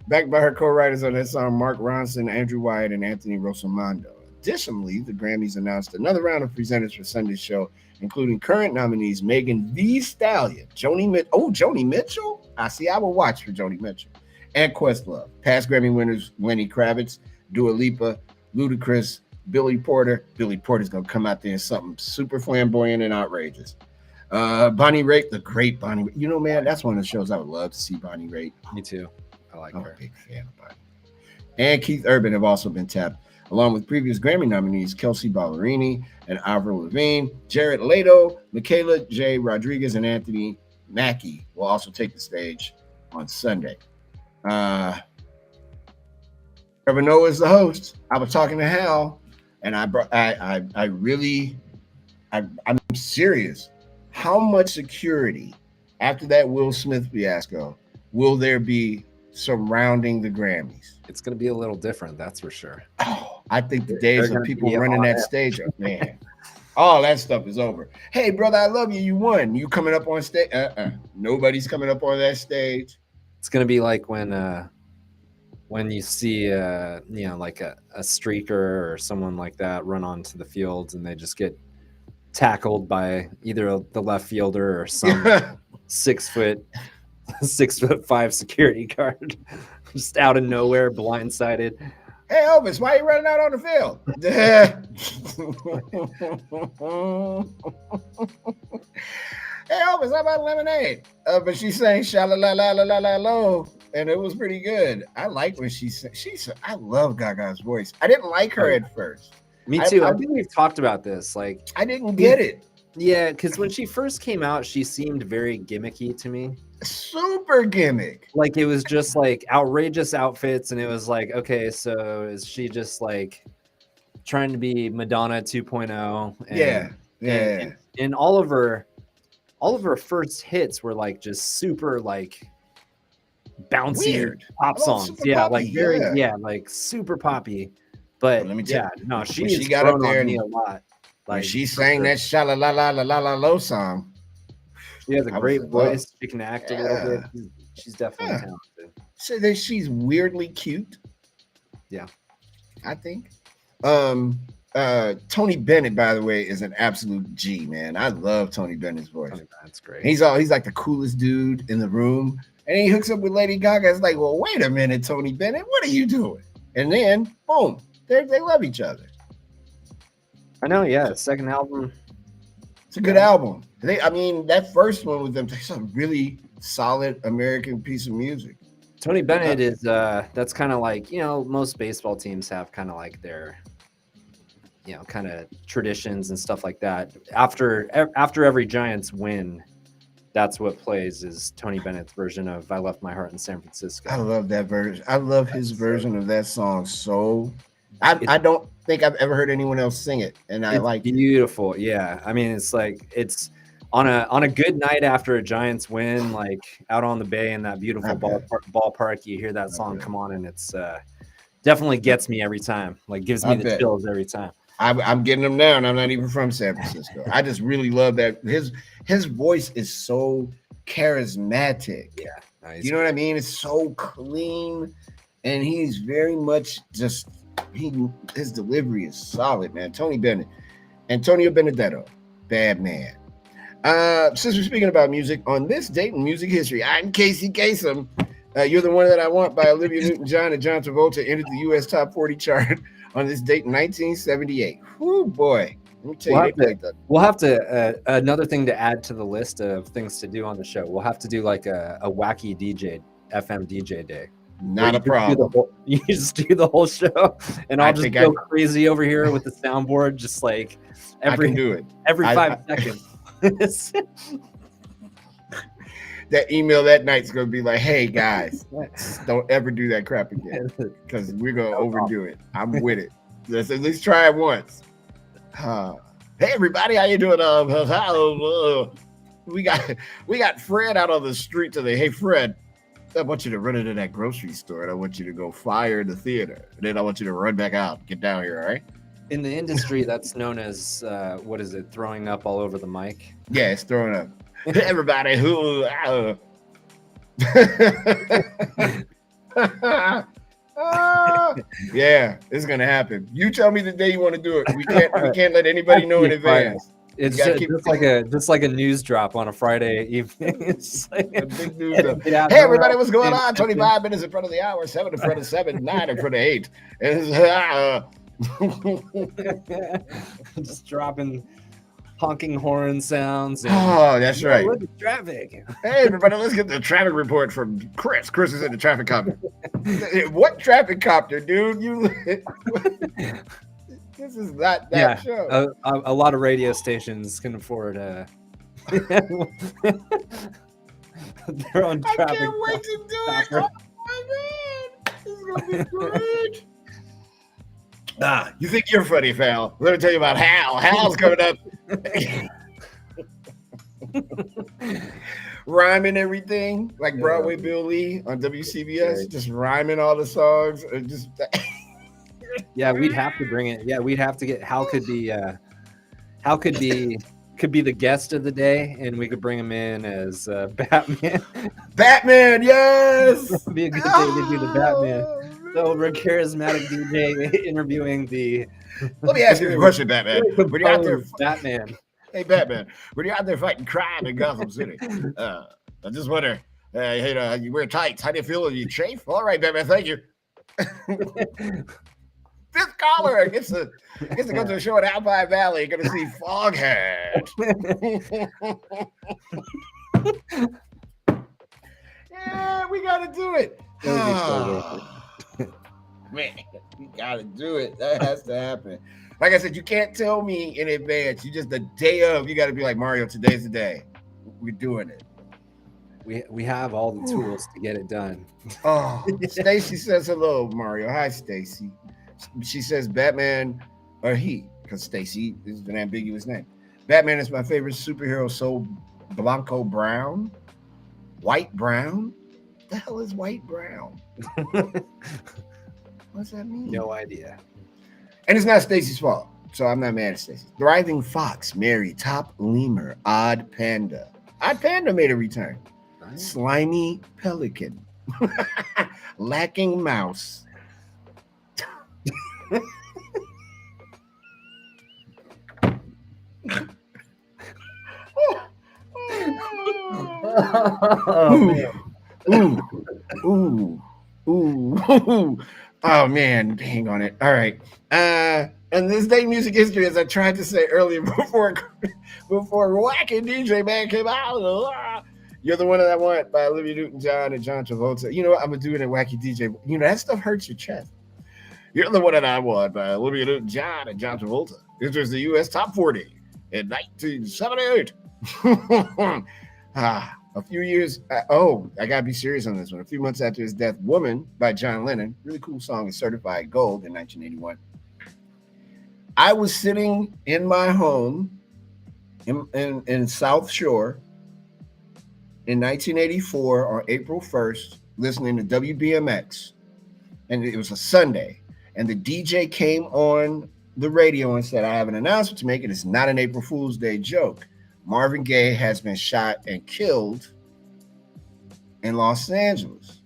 Backed by her co-writers on that song, Mark Ronson, Andrew Wyatt, and Anthony Rossomando. Additionally, the Grammys announced another round of presenters for Sunday's show, including current nominees Megan Thee Stallion, Joni Mitchell? I will watch for Joni Mitchell. And Questlove. Past Grammy winners Lenny Kravitz, Dua Lipa, Ludacris, Billy Porter. Billy Porter's going to come out there in something super flamboyant and outrageous. Bonnie Raitt, the great Bonnie Raitt. You know, man, that's one of the shows I would love to see, Bonnie Raitt. Me too. I like her. I'm a big fan of Bonnie. And Keith Urban have also been tapped, along with previous Grammy nominees Kelsey Ballerini and Avril Lavigne. Jared Leto, Michaela J. Rodriguez, and Anthony Mackie will also take the stage on Sunday. Trevor Noah is the host. I was talking to Hal, and I'm serious. How much security after that Will Smith fiasco will there be surrounding the Grammys? It's going to be a little different, that's for sure. Oh, I think the days of people running that stage, man, all that stuff is over. Hey, brother, I love you. You won. You coming up on stage? Nobody's coming up on that stage. It's going to be like when you see, like a streaker or someone like that run onto the field and they just get tackled by either the left fielder or some 6'5" security guard just out of nowhere, blindsided. Hey Elvis, why are you running out on the field? Hey Elvis, how about lemonade? But she sang sha-la-la-la-la-la-la-lo, and it was pretty good. I like when I love Gaga's voice. I didn't like her at first. Me too. I think we've talked about this. Like, I didn't get it. Yeah, because when she first came out, she seemed very gimmicky to me. Super gimmick. Like, it was just like outrageous outfits, and it was like, okay, so is she just like trying to be Madonna 2.0? And all of her first hits were like just super like bouncy weird pop songs. Yeah, poppy, like very like super poppy. But let me tell you, no, she got up there on me a lot. Like she sang that sha la la la la la la lo song. She has a great voice. She can act a little bit. She's definitely talented. So that she's weirdly cute. Yeah, I think. Tony Bennett, by the way, is an absolute G, man. I love Tony Bennett's voice. That's great. He's like the coolest dude in the room. And he hooks up with Lady Gaga. It's like, well, wait a minute, Tony Bennett, what are you doing? And then, boom, they love each other. I know, yeah. Second album. It's a good album. That first one with them, it's a really solid American piece of music. Tony Bennett is that's kind of like, most baseball teams have kind of like their kind of traditions and stuff like that. After every Giants win, that's what plays is Tony Bennett's version of I Left My Heart in San Francisco. I love that version. I love his version of that song. So I don't think I've ever heard anyone else sing it, and I like it. Beautiful. Yeah. I mean, it's like it's on a good night after a Giants win, like out on the bay in that beautiful ballpark, you hear that song come on, and it's definitely gets me every time. Like gives me the chills every time. I'm getting them now, and I'm not even from San Francisco. I just really love that his voice is so charismatic. Yeah, nice. You know what I mean? It's so clean, and he's very much just his delivery is solid, man. Tony Bennett, Antonio Benedetto, bad man. Since we're speaking about music, on this date in music history, I'm Casey Kasem. You're the One That I Want by Olivia Newton-John and John Travolta entered the U.S. Top 40 chart on this date in 1978. Whoo, boy. Let me tell you. We'll have to, another thing to add to the list of things to do on the show, we'll have to do like a wacky DJ, FM DJ day. Not a problem. You just do the whole show, and I'll just go crazy over here with the soundboard, just like I can do it every 5 seconds. That email that night's gonna be like, "Hey guys, don't ever do that crap again, because we're gonna overdo it." I'm with it. Let's at least try it once. Hey everybody, how you doing? We got Fred out on the street today. Hey Fred, I want you to run into that grocery store, and I want you to go fire the theater, and then I want you to run back out. Get down here, all right? In the industry, that's known as what is it? Throwing up all over the mic. Yeah, it's throwing up. Hey everybody, who? Yeah, it's gonna happen. You tell me the day you want to do it. We can't let anybody know in advance. It's just like a news drop on a Friday evening. It's like a big news drop. Hey everybody, what's going on? 25 minutes in front of the hour, 7 in front of 7, 9 in front of 8. Just dropping honking horn sounds. Oh, that's right. Look at traffic. Hey everybody, let's get the traffic report from Chris. Chris is in the traffic copter. What traffic copter, dude? This is not that show. A lot of radio stations can afford they're on traffic. I can't wait to do it. Oh my god, this is gonna be great. You think you're funny, Hal? Let me tell you about Hal. Hal's coming up. Rhyming everything like Broadway Bill Lee on WCBS, just rhyming all the songs. Yeah, we'd have to bring it. Yeah, we'd have to get Hal could be the guest of the day, and we could bring him in as Batman. Batman, yes. It'd be a good day to do the Batman. So we're charismatic DJ interviewing the. Let me ask you a question, Batman. When you're out there, Batman. Hey, Batman. When you're out there fighting crime in Gotham City, I just wonder. You wear tights. How do you feel? Are you chafe? All right, Batman. Thank you. This caller gets to go to a show at Alpine Valley. Going to see Foghat. Yeah, we got to do it. Man, you gotta do it. That has to happen. Like I said, you can't tell me in advance. You just the day of, you gotta be like, Mario, today's the day. We're doing it. We have all the tools to get it done. Oh, Stacy says hello, Mario. Hi, Stacy. She says Batman, or he, because Stacy is an ambiguous name. Batman is my favorite superhero. So Blanco Brown, white brown. What the hell is white brown? What's that mean? No idea. And it's not Stacy's fault, so I'm not mad at Stacy. Thriving Fox, Mary, Top Lemur, Odd Panda. Odd Panda made a return. Nice. Slimy Pelican. Lacking Mouse. Ooh. Oh man, hang on it. All right. And this day music history, as I tried to say earlier before Wacky DJ Man came out. You're the one that I want by Olivia Newton-John and John Travolta. You know what? I'm gonna do it at Wacky DJ. You know that stuff hurts your chest. You're the one that I want by Olivia Newton-John and John Travolta. This was the U.S. Top 40 in 1978. A few years, I gotta be serious on this one. A few months after his death, Woman by John Lennon, really cool song, is certified gold in 1981. I was sitting in my home in South Shore in 1984 on April 1st, listening to WBMX, and it was a Sunday, and the DJ came on the radio and said, I have an announcement to make, and it's not an April Fool's Day joke. Marvin Gaye has been shot and killed in Los Angeles.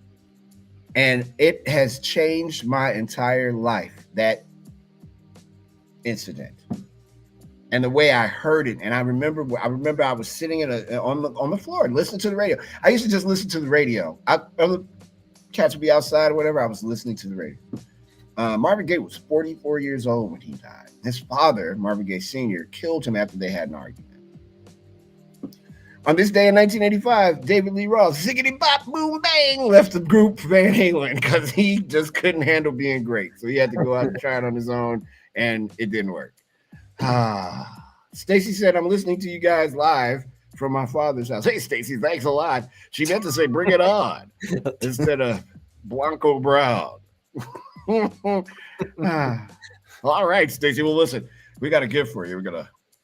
And it has changed my entire life, that incident. And the way I heard it. And I remember I was sitting on the floor and listening to the radio. I used to just listen to the radio. Other cats would be outside or whatever. I was listening to the radio. Marvin Gaye was 44 years old when he died. His father, Marvin Gaye Sr., killed him after they had an argument. On this day in 1985, David Lee Roth, ziggity bop boom bang, left the group Van Halen because he just couldn't handle being great. So he had to go out and try it on his own, and it didn't work. Stacy said, I'm listening to you guys live from my father's house. Hey, Stacy, thanks a lot. She meant to say bring it on instead of Blanco Brown. All right, Stacy. Well, listen, we got a gift for you.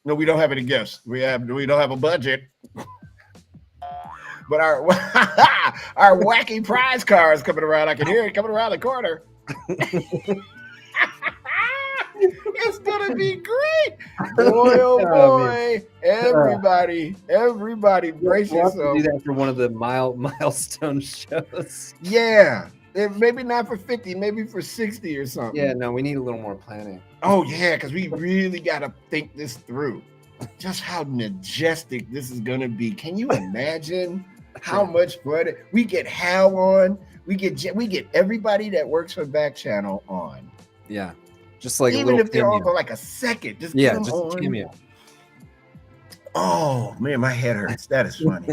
No, we don't have any gifts. We don't have a budget. But our wacky prize car is coming around. I can hear it coming around the corner. It's gonna be great. Boy, oh boy. Everybody brace yourself. We'll do that for one of the milestone shows. Yeah. Maybe not for 50, maybe for 60 or something. Yeah, no, we need a little more planning. Oh, yeah, because we really got to think this through. Just how majestic this is going to be. Can you imagine how much fun we get Hal on? We get everybody that works for Backchannel on. Yeah, just like even if they're on for like a second, just get them just on. cameo. Oh man, my head hurts. That is funny.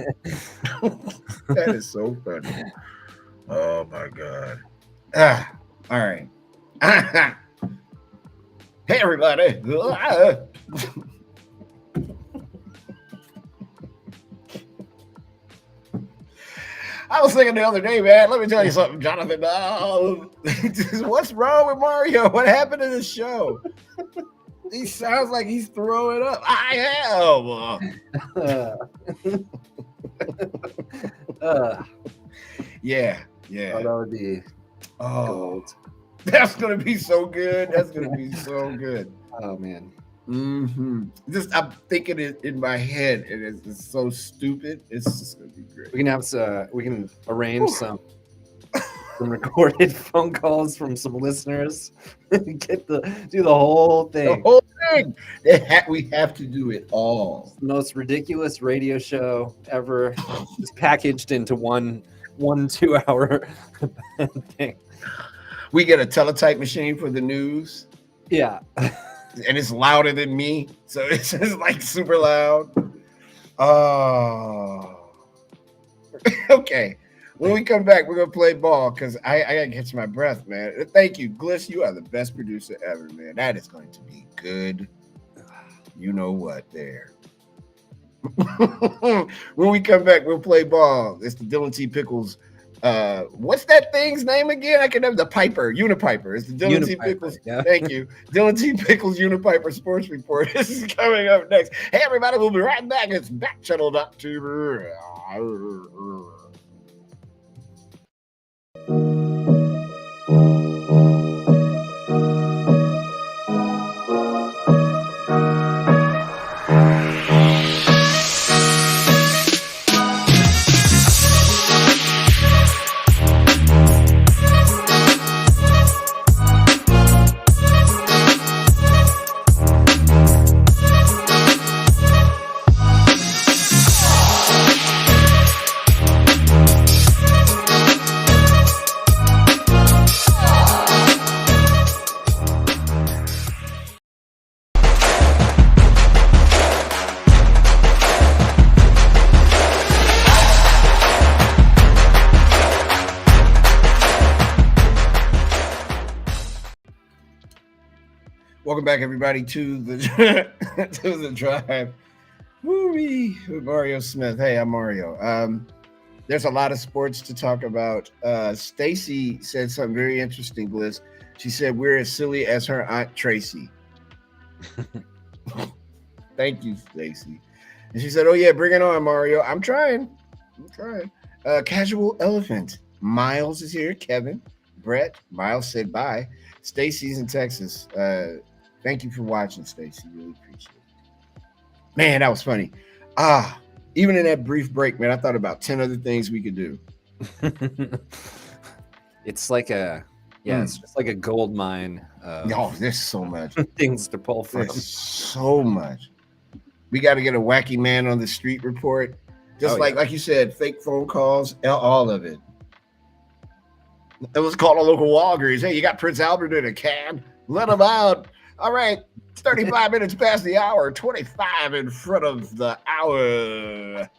That is so funny. Oh my God. All right. Hey everybody. I was thinking the other day, man. Let me tell you something, Jonathan. What's wrong with Mario? What happened to the show? He sounds like he's throwing up. I am. Yeah. Oh, that would be gold. That's gonna be so good. That's gonna be so good. Oh man. Mm-hmm. Just I'm thinking it in my head, and it's so stupid. It's just gonna be great. We can arrange some recorded phone calls from some listeners. Do the whole thing. The whole thing. We have to do it all. The most ridiculous radio show ever, just packaged into one 2-hour thing. We get a teletype machine for the news. Yeah. And it's louder than me, so it's just like super loud. Oh, okay. When we come back, we're gonna play ball because I gotta catch my breath, man. Thank you, Gliss. You are the best producer ever, man. That is going to be good. You know what? There. When we come back, we'll play ball. It's the Dylan T. Pickles. What's that thing's name again? I can have the Piper, Unipiper. It's the Dylan T. Pickles. Yeah. Thank you. Dylan T. Pickles Unipiper Sports Report. This is coming up next. Hey, everybody, we'll be right back. It's Backchannel.tv. Welcome back, everybody, to the drive movie with Mario Smith. Hey, I'm Mario. There's a lot of sports to talk about. Stacy said something very interesting, Bliss. She said we're as silly as her Aunt Tracy. Thank you, Stacy. And she said, "Oh yeah, bring it on, Mario." I'm trying. Casual Elephant. Miles is here. Kevin, Brett. Miles said bye. Stacy's in Texas. Thank you for watching, Stacy. Really appreciate it. Man, that was funny. Even in that brief break, man, I thought about 10 other things we could do. It's like it's just like a gold mine. There's so much things to pull from. There's so much. We got to get a wacky man on the street report. Just like you said, fake phone calls, all of it. It was called a local Walgreens. Hey, you got Prince Albert in a can? Let him out. All right, 35 minutes past the hour, 25 in front of the hour.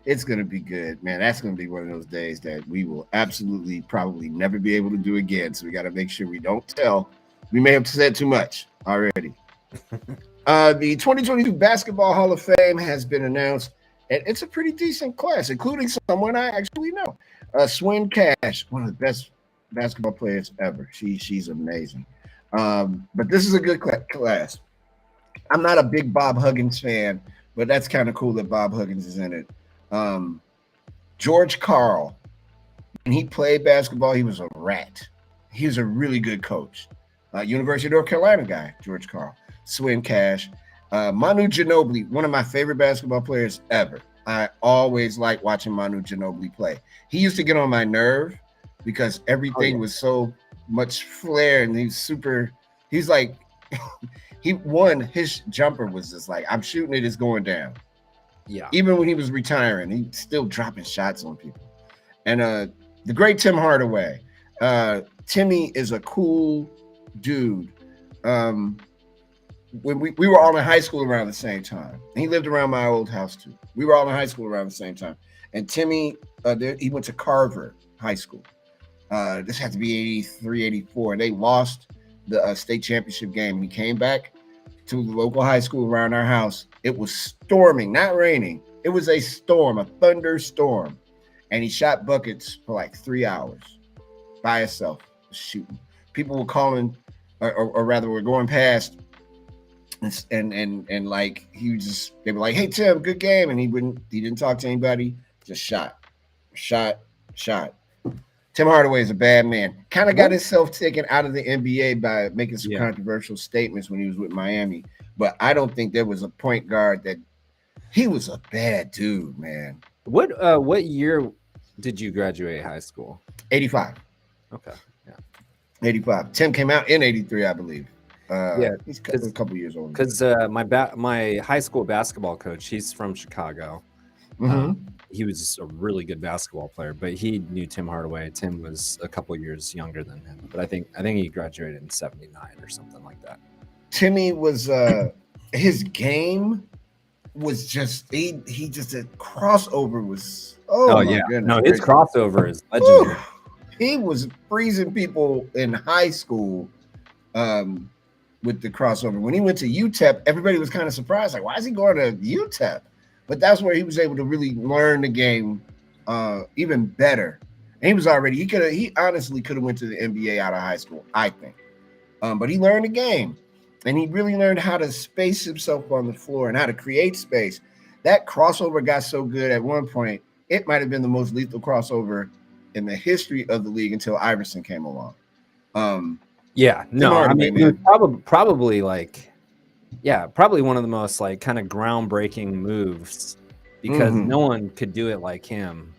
It's going to be good, man. That's going to be one of those days that we will absolutely probably never be able to do again. So we got to make sure we don't tell. We may have said too much already. The 2022 Basketball Hall of Fame has been announced, and it's a pretty decent class, including someone I actually know. Swin Cash, one of the best basketball players ever. She's amazing. But this is a good class. I'm not a big Bob Huggins fan, but that's kind of cool that Bob Huggins is in it. George Karl, when he played basketball, he was a rat. He was a really good coach. University of North Carolina guy, George Karl. Swin Cash. Manu Ginobili, one of my favorite basketball players ever. I always like watching Manu Ginobili play. He used to get on my nerve because everything was so much flair, and he's like, his jumper was just like, I'm shooting it, it's going down. Yeah. Even when he was retiring, he's still dropping shots on people. And the great Tim Hardaway. Timmy is a cool dude. When we were all in high school around the same time. And he lived around my old house too. We were all in high school around the same time. And Timmy, he went to Carver High School. This had to be 83, 84. And they lost the state championship game. He came back to the local high school around our house. It was storming, not raining. It was a storm, a thunderstorm. And he shot buckets for like 3 hours by himself, shooting. People were calling, or rather were going past, and like they were like, "Hey Tim, good game," and he didn't talk to anybody, just shot. Tim Hardaway is a bad man. Kind of got himself taken out of the NBA by making some controversial statements when he was with Miami, but I don't think there was a point guard that he was a bad dude, man. What year did you graduate high school? 85. Okay, yeah, 85. Tim came out in 83, I believe. He's a couple years old. Because my high school basketball coach, he's from Chicago. Mm-hmm. He was a really good basketball player, but he knew Tim Hardaway. Tim was a couple years younger than him, but I think he graduated in 79 or something like that. Timmy was his game was just he just a crossover was my goodness. No, his crossover is legendary. He was freezing people in high school with the crossover. When he went to UTEP, everybody was kind of surprised, like, why is he going to UTEP? But that's where he was able to really learn the game even better. And he honestly could have went to the NBA out of high school, I think. But he learned the game, and he really learned how to space himself on the floor and how to create space. That crossover got so good at one point, it might have been the most lethal crossover in the history of the league until Iverson came along. Probably one of the most like kind of groundbreaking moves, because no one could do it like him,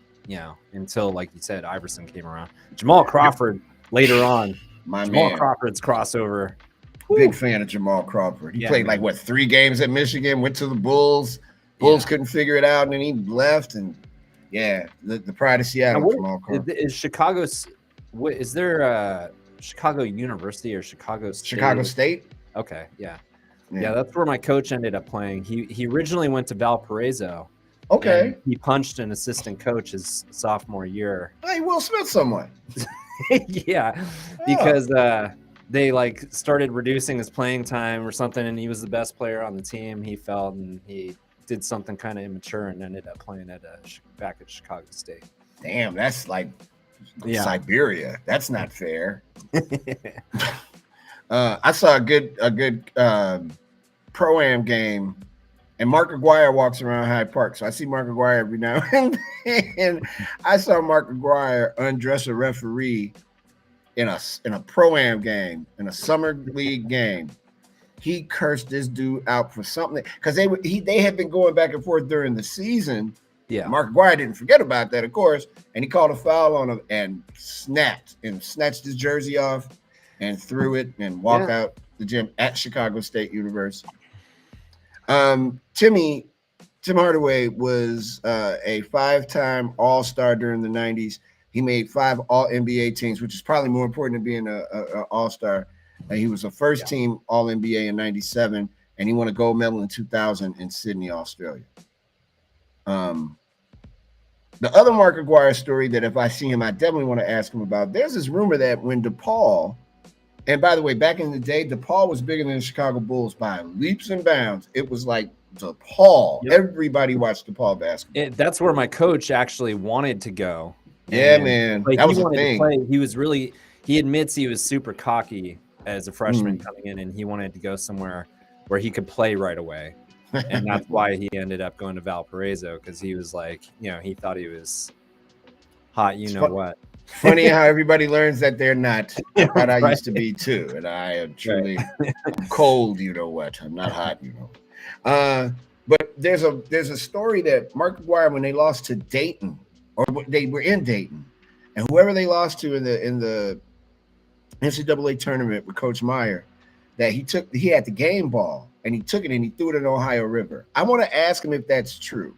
until, like you said, Iverson came around. Jamal Crawford later on. Crawford's crossover. Big fan of Jamal Crawford. He played 3 games at Michigan, went to the Bulls. Bulls couldn't figure it out, and then he left. And the pride of Seattle. Jamal Crawford. Is Chicago's? Is there Chicago University or Chicago State? Chicago State. Okay, yeah, that's where my coach ended up playing. He originally went to Valparaiso. Okay. He punched an assistant coach his sophomore year. Hey, Will Smith, someone. Because they started reducing his playing time or something, and he was the best player on the team. He felt, and he did something kind of immature and ended up playing back at Chicago State. Damn, that's like Siberia. That's not fair. I saw a good pro-am game, and Mark Aguirre walks around Hyde Park, so I see Mark Aguirre every now and then. And I saw Mark Aguirre undress a referee in a pro-am game, in a summer league game. He cursed this dude out for something because they had been going back and forth during the season. Yeah, Mark Aguirre didn't forget about that, of course, and he called a foul on him and snatched his jersey off and threw it and walked out the gym at Chicago State University. Tim Hardaway was a 5-time All-Star during the 90s. He made 5 All-NBA teams, which is probably more important than being an All-Star. And he was a first team All NBA in '97, and he won a gold medal in 2000 in Sydney, Australia. The other Mark Aguirre story that if I see him, I definitely want to ask him about. There's this rumor that when DePaul, and by the way, back in the day, DePaul was bigger than the Chicago Bulls by leaps and bounds. It was like DePaul. Yep. Everybody watched DePaul basketball. That's where my coach actually wanted to go. Yeah, man. That was the thing. He admits he was super cocky as a freshman coming in, and he wanted to go somewhere where he could play right away. And that's why he ended up going to Valparaiso, because he was like, he thought he was hot, what. Funny how everybody learns that they're not. I thought I used to be too, and I am truly cold, what. I'm not hot, But there's a story that Mark Aguirre, when they lost to Dayton, or they were in Dayton, and whoever they lost to in the NCAA tournament with Coach Meyer, that he had the game ball and he took it and he threw it in the Ohio River. I want to ask him if that's true,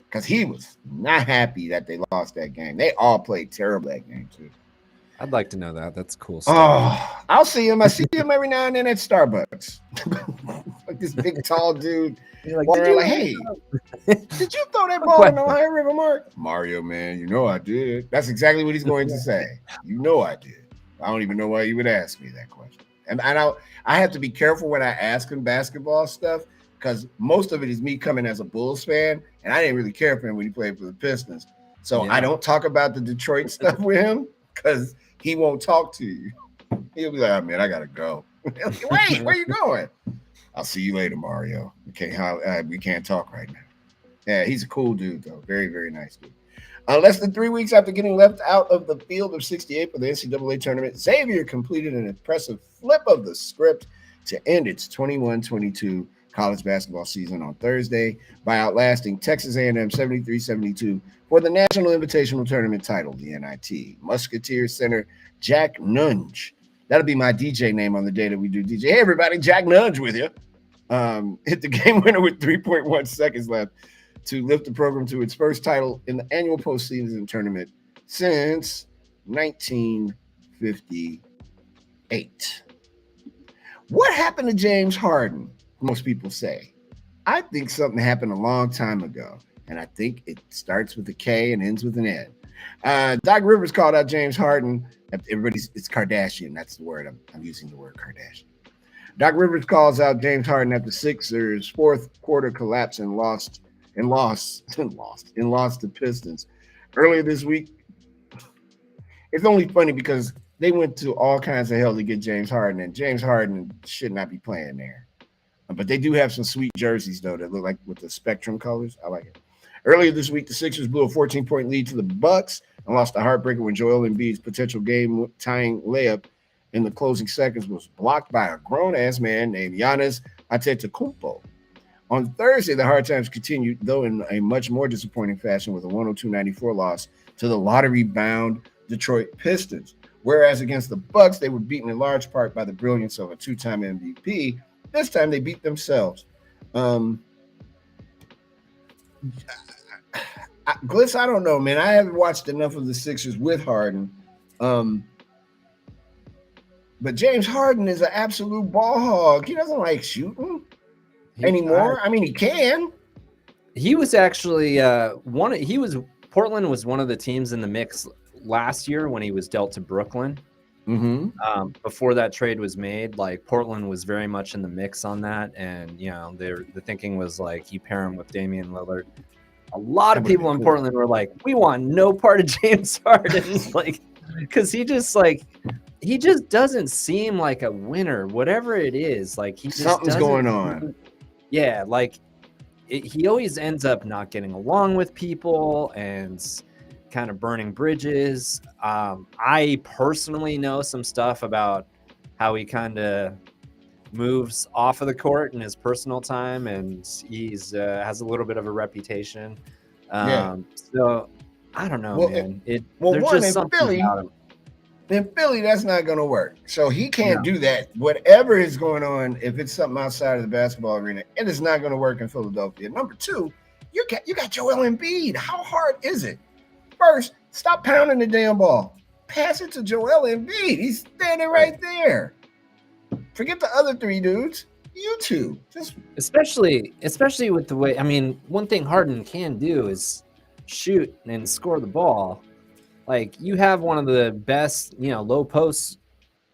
because he was not happy that they lost that game. They all played terrible that game too. I'd like to know that. That's cool stuff. Oh, I'll see him. I see him every now and then at Starbucks. Like this big tall dude. Like, hey, did you throw that ball in the Ohio River, Mark? Mario, man, I did. That's exactly what he's going to say. I did. I don't even know why you would ask me that question. And I have to be careful when I ask him basketball stuff, because most of it is me coming as a Bulls fan, and I didn't really care for him when he played for the Pistons. So I don't talk about the Detroit stuff with him, because he won't talk to you. He'll be like, oh, man, I got to go. Wait, where you going? I'll see you later, Mario. We can't talk right now. Yeah, he's a cool dude, though. Very, very nice dude. Less than 3 weeks after getting left out of the field of 68 for the NCAA tournament, Xavier completed an impressive flip of the script to end its 21-22 college basketball season on Thursday by outlasting Texas A&M 73-72 for the National Invitational Tournament title, the NIT. Musketeers center Jack Nunge. That'll be my DJ name on the day that we do DJ. Hey, everybody, Jack Nunge with you. Hit the game winner with 3.1 seconds left to lift the program to its first title in the annual postseason tournament since 1958. What happened to James Harden? Most people say. I think something happened a long time ago, and I think it starts with a K and ends with an N. Doc Rivers called out James Harden. It's Kardashian. That's the word. I'm using the word Kardashian. Doc Rivers calls out James Harden after Sixers' fourth quarter collapse and lost to Pistons earlier this week. It's only funny because they went to all kinds of hell to get James Harden, and James Harden should not be playing there. But they do have some sweet jerseys, though, that look like with the Spectrum colors. I like it. Earlier this week, the Sixers blew a 14-point lead to the Bucks and lost a heartbreaker when Joel Embiid's potential game-tying layup in the closing seconds was blocked by a grown-ass man named Giannis Antetokounmpo. On Thursday, the hard times continued, though in a much more disappointing fashion, with a 102-94 loss to the lottery-bound Detroit Pistons. Whereas against the Bucks, they were beaten in large part by the brilliance of a two-time MVP. This time, they beat themselves. Gliss, I don't know, man. I haven't watched enough of the Sixers with Harden. But James Harden is an absolute ball hog. He doesn't like shooting anymore. I mean, he can. He was actually Portland was one of the teams in the mix last year when he was dealt to Brooklyn. Mm-hmm. Before that trade was made, like Portland was very much in the mix on that, and the thinking was like you pair him with Damian Lillard. A lot of people in Portland were like, we want no part of James Harden, like, because he just doesn't seem like a winner, whatever it is. Like something's going on. Yeah, like he always ends up not getting along with people and kind of burning bridges. I personally know some stuff about how he kind of moves off of the court in his personal time, and he's has a little bit of a reputation. So I don't know, man. There's just something about him. In Philly, that's not going to work. So he can't do that. Whatever is going on, if it's something outside of the basketball arena, it is not going to work in Philadelphia. Number two, you got Joel Embiid. How hard is it? First, stop pounding the damn ball. Pass it to Joel Embiid. He's standing right there. Forget the other three dudes. You two. Just especially with the way, I mean, one thing Harden can do is shoot and score the ball. Like, you have one of the best, low post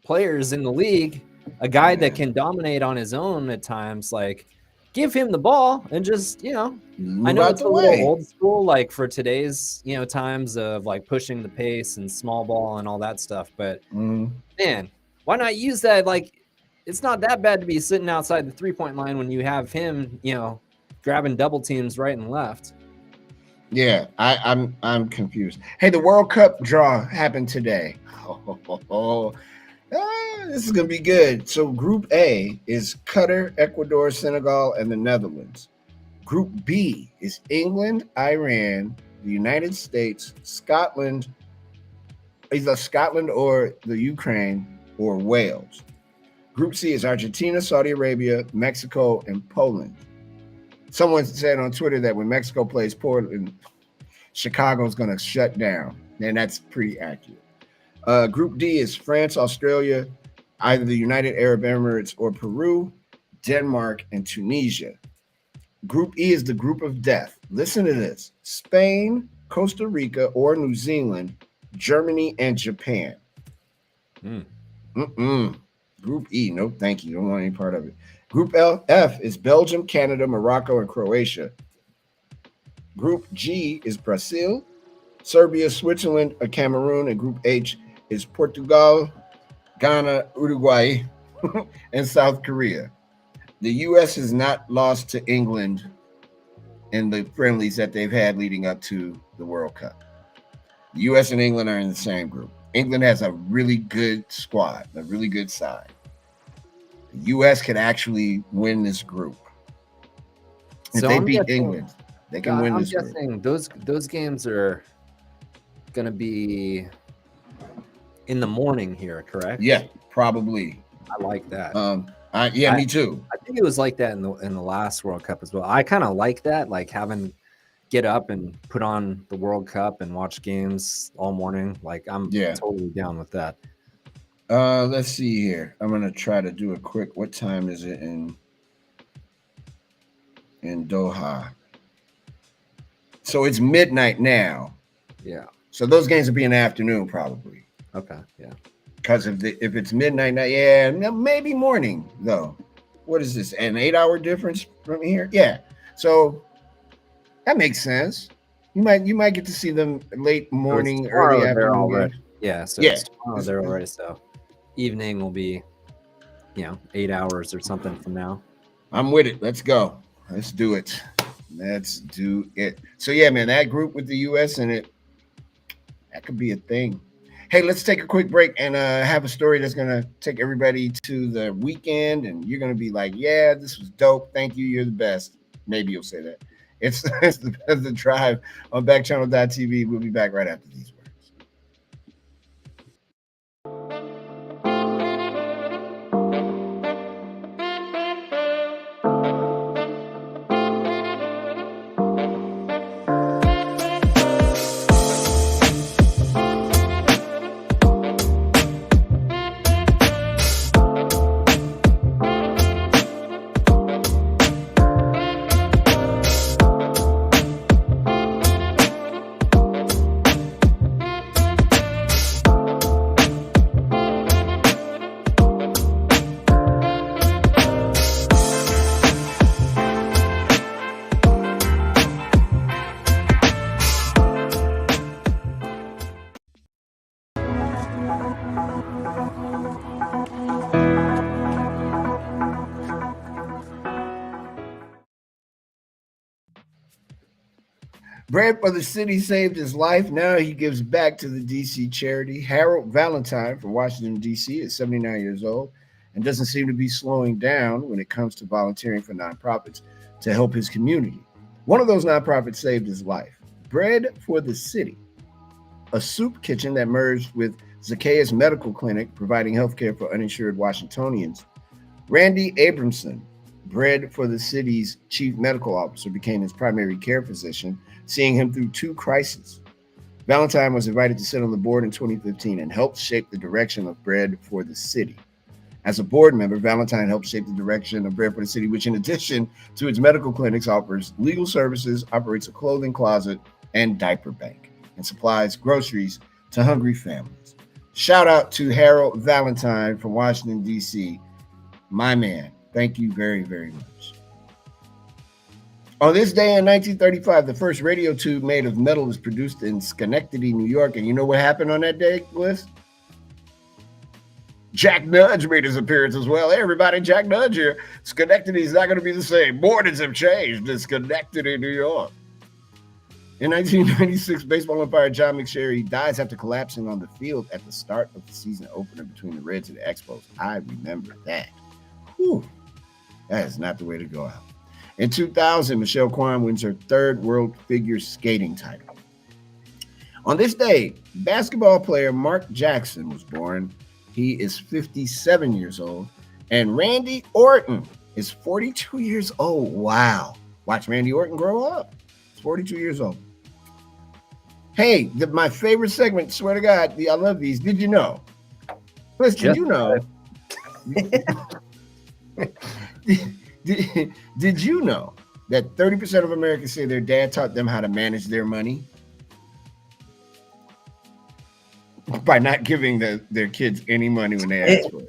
players in the league, a guy that can dominate on his own at times. Like, give him the ball and just, I know it's a little old school, like for today's, times of like pushing the pace and small ball and all that stuff. But man, why not use that? Like, it's not that bad to be sitting outside the 3-point line when you have him, grabbing double teams right and left. Yeah, I'm confused. Hey, the World Cup draw happened today. This is gonna be good. So Group A is Qatar, Ecuador, Senegal, and the Netherlands. Group B is England, Iran, the United States, Scotland, either Scotland or the Ukraine, or Wales. Group C is Argentina, Saudi Arabia, Mexico, and Poland. Someone said on Twitter that when Mexico plays Portland, Chicago's going to shut down, and that's pretty accurate. Group D is France, Australia, either the United Arab Emirates or Peru, Denmark, and Tunisia. Group E is the group of death. Listen to this: Spain, Costa Rica, or New Zealand, Germany, and Japan. Group E, no thank you. Don't want any part of it. Group F is Belgium, Canada, Morocco, and Croatia. Group G is Brazil, Serbia, Switzerland, or Cameroon. And Group H is Portugal, Ghana, Uruguay, and South Korea. The U.S. has not lost to England in the friendlies that they've had leading up to the World Cup. The U.S. and England are in the same group. England has a really good squad, a really good side. The U.S. can actually win this group. If they beat England, they can win this group. I'm guessing those games are going to be in the morning here, correct? Yeah, probably. I like that. Me too. I think it was like that in the last World Cup as well. I kind of like that, like having get up and put on the World Cup and watch games all morning. Like, I'm totally down with that. Let's see here. I'm gonna try to do a quick. What time is it in Doha? So it's midnight now. Yeah. So those games will be in the afternoon probably. Okay. Yeah. Because if it's midnight now, maybe morning though. What is this? An 8-hour difference from here? Yeah. So that makes sense. You might get to see them late morning, early afternoon. Yeah. So it's tomorrow they're already. So evening will be, 8 hours or something from now. I'm with it. Let's go. Let's do it. So yeah, man, that group with the U.S. in it, that could be a thing. Hey, let's take a quick break and have a story that's going to take everybody to the weekend. And you're going to be like, yeah, this was dope. Thank you. You're the best. Maybe you'll say that. It's the Drive on Backchannel.tv. We'll be back right after these words. Bread for the City saved his life. Now he gives back to the D.C. charity. Harold Valentine from Washington, D.C. is 79 years old and doesn't seem to be slowing down when it comes to volunteering for nonprofits to help his community. One of those nonprofits saved his life. Bread for the City, a soup kitchen that merged with Zacchaeus Medical Clinic, providing healthcare for uninsured Washingtonians. Randy Abramson, Bread for the City's chief medical officer, became his primary care physician, seeing him through 2 crises. Valentine was invited to sit on the board in 2015 and helped shape the direction of Bread for the City. As a board member, Valentine helps shape the direction of Bread for the City, which, in addition to its medical clinics, offers legal services, operates a clothing closet and diaper bank, and supplies groceries to hungry families. Shout out to Harold Valentine from Washington, D.C. My man, thank you very, very much. On this day in 1935, the first radio tube made of metal was produced in Schenectady, New York. And you know what happened on that day, Bliss? Jack Nudge made his appearance as well. Hey, everybody, Jack Nudge here. Schenectady is not going to be the same. Borders have changed in Schenectady, New York. In 1996, baseball umpire John McSherry dies after collapsing on the field at the start of the season opener between the Reds and the Expos. I remember that. Whew. That is not the way to go out. In 2000, Michelle Kwan wins her third world figure skating title. On this day, basketball player Mark Jackson was born. He is 57 years old. And Randy Orton is 42 years old. Wow. Watch Randy Orton grow up. He's 42 years old. Hey, my favorite segment, swear to God, I love these. Did you know? Listen, did you know? Did you know that 30% of Americans say their dad taught them how to manage their money? By not giving their kids any money when they ask for it.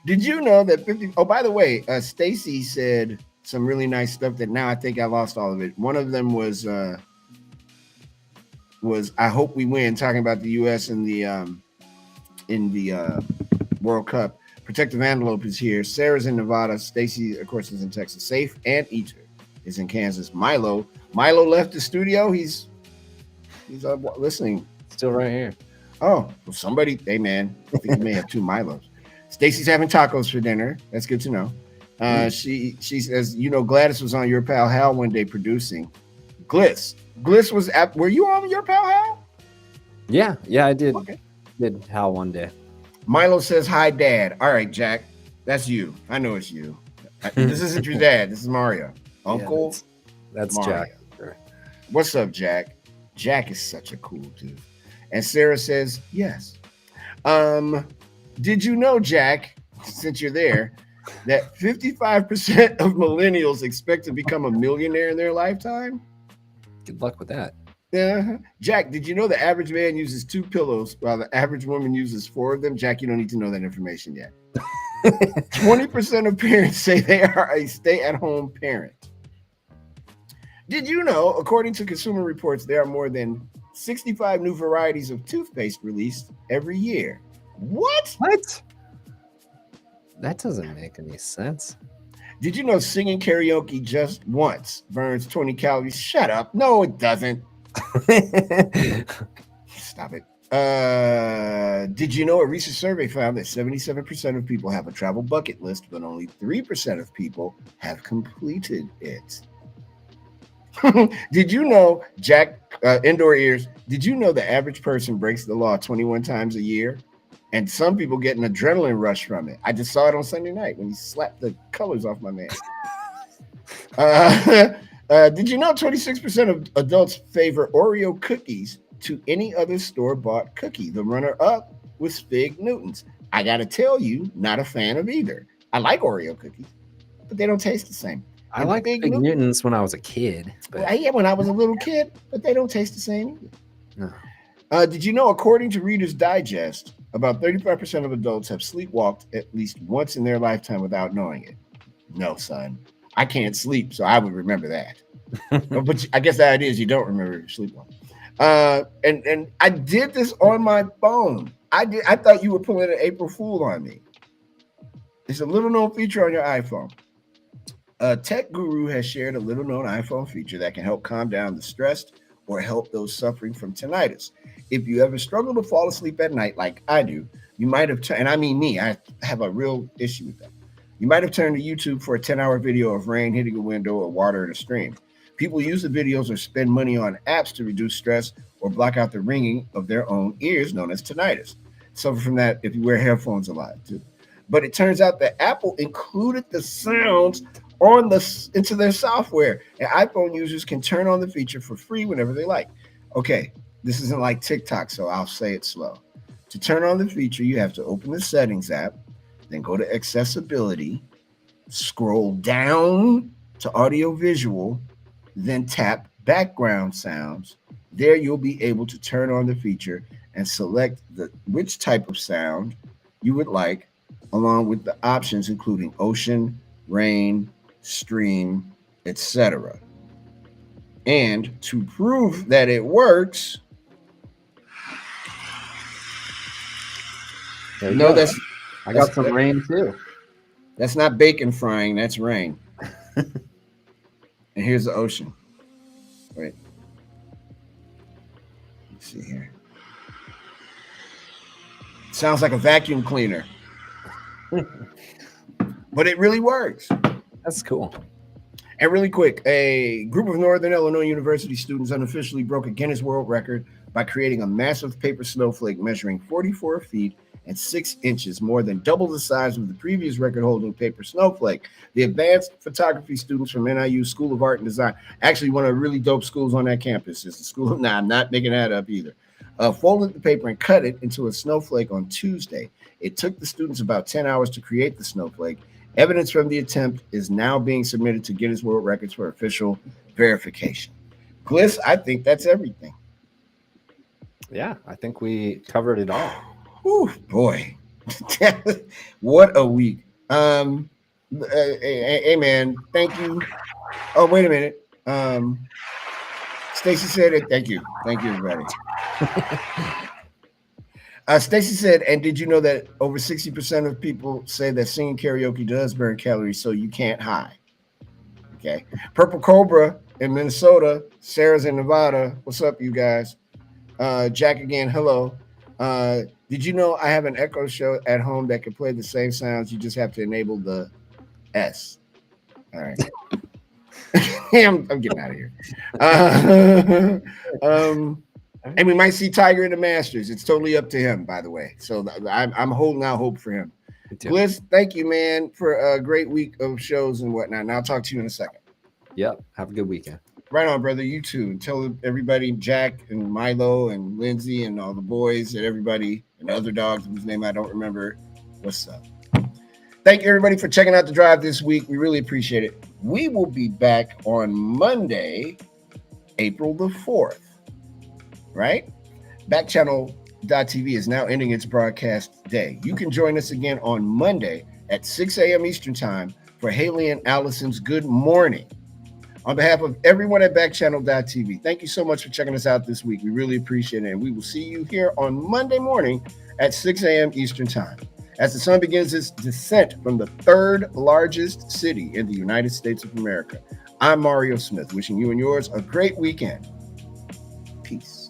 Did you know that 50? Oh, by the way, Stacy said some really nice stuff that now I think I lost all of it. One of them was I hope we win, talking about the U.S. in the World Cup. Protective Antelope is here. Sarah's in Nevada. Stacy, of course, is in Texas. Safe and Eater is in Kansas. Milo left the studio. He's listening. Still right here. Oh, well, somebody. Hey, man. I think we may have two Milos. Stacy's having tacos for dinner. That's good to know. She says, Gladys was on Your Pal Hal one day producing. Gliss was at. Were you on Your Pal Hal? Yeah, I did. Okay. Did Hal one day. Milo says, hi, Dad. All right, Jack. That's you. I know it's you. This isn't your dad. This is Mario. Uncle. Yeah, that's Mario. Jack. Sure. What's up, Jack? Jack is such a cool dude. And Sarah says, yes. Did you know, Jack, since you're there, that 55% of millennials expect to become a millionaire in their lifetime? Good luck with that. Yeah. Jack, did you know the average man uses 2 pillows while the average woman uses 4 of them? Jack, you don't need to know that information yet. 20% of parents say they are a stay-at-home parent. Did you know, according to Consumer Reports, there are more than 65 new varieties of toothpaste released every year? What? That doesn't make any sense. Did you know singing karaoke just once burns 20 calories? Shut up. No, it doesn't. Stop it. Did you know a recent survey found that 77% of people have a travel bucket list, but only 3% of people have completed it? Did you know, Jack, indoor ears, did you know the average person breaks the law 21 times a year? And some people get an adrenaline rush from it. I just saw it on Sunday night when he slapped the colors off my man. Did you know 26% of adults favor Oreo cookies to any other store-bought cookie? The runner-up was Fig Newtons. I got to tell you, not a fan of either. I like Oreo cookies, but they don't taste the same. I like Fig Newtons when I was a kid. But... Yeah, when I was a little kid, but they don't taste the same either. No. Did you know, according to Reader's Digest, about 35% of adults have sleepwalked at least once in their lifetime without knowing it? No, son. I can't sleep, so I would remember that. But I guess that is you don't remember your sleepwalk. And I did this on my phone. I thought you were pulling an April Fool on me. It's a little known feature on your iPhone. A tech guru has shared a little known iPhone feature that can help calm down the stressed or help those suffering from tinnitus. If you ever struggle to fall asleep at night like I do, you might have, and I mean me, I have a real issue with that. You might have turned to YouTube for a 10-hour video of rain hitting a window or water in a stream. People use the videos or spend money on apps to reduce stress or block out the ringing of their own ears, known as tinnitus. Suffer from that if you wear headphones a lot too. But it turns out that Apple included the sounds into their software, and iPhone users can turn on the feature for free whenever they like. Okay, this isn't like TikTok, so I'll say it slow. To turn on the feature, you have to open the Settings app, then go to Accessibility, scroll down to Audio Visual, then tap Background Sounds. There you'll be able to turn on the feature and select which type of sound you would like, along with the options including ocean, rain, stream, etc. And to prove that it works, that's I got some rain too. That's not bacon frying, that's rain. And here's the ocean. Wait. Let's see here. Sounds like a vacuum cleaner. But it really works. That's cool. And really quick, a group of Northern Illinois University students unofficially broke a Guinness World Record by creating a massive paper snowflake measuring 44 feet and 6 inches, more than double the size of the previous record-holding paper snowflake. The advanced photography students from NIU School of Art and Design, actually one of the really dope schools on that campus, is the school. Nah, I'm not making that up either. Folded the paper and cut it into a snowflake on Tuesday. It took the students about 10 hours to create the snowflake. Evidence from the attempt is now being submitted to Guinness World Records for official verification. Gliss, I think that's everything. Yeah, I think we covered it all. Ooh, boy. What a week. Hey, man, thank you. Oh, wait a minute. Stacy said it. Thank you. Thank you, everybody. Stacy said, and did you know that over 60% of people say that singing karaoke does burn calories, so you can't hide? Okay. Purple Cobra in Minnesota. Sarah's in Nevada. What's up, you guys? Jack again. Hello. Did you know I have an Echo Show at home that can play the same sounds? You just have to enable the S. All right. I'm getting out of here. And we might see Tiger in the Masters. It's totally up to him, by the way. So I'm holding out hope for him. Bliss, thank you, man, for a great week of shows and whatnot. And I'll talk to you in a second. Yep. Have a good weekend. Right on, brother. You too. Tell everybody, Jack and Milo and Lindsay and all the boys and everybody and other dogs whose name I don't remember. What's up? Thank you, everybody, for checking out the drive this week. We really appreciate it. We will be back on Monday, April the 4th. Right? Backchannel.tv is now ending its broadcast day. You can join us again on Monday at 6 a.m. Eastern Time for Haley and Allison's Good Morning. On behalf of everyone at Backchannel.tv, thank you so much for checking us out this week. We really appreciate it. And we will see you here on Monday morning at 6 a.m. Eastern Time as the sun begins its descent from the third largest city in the United States of America. I'm Mario Smith, wishing you and yours a great weekend. Peace.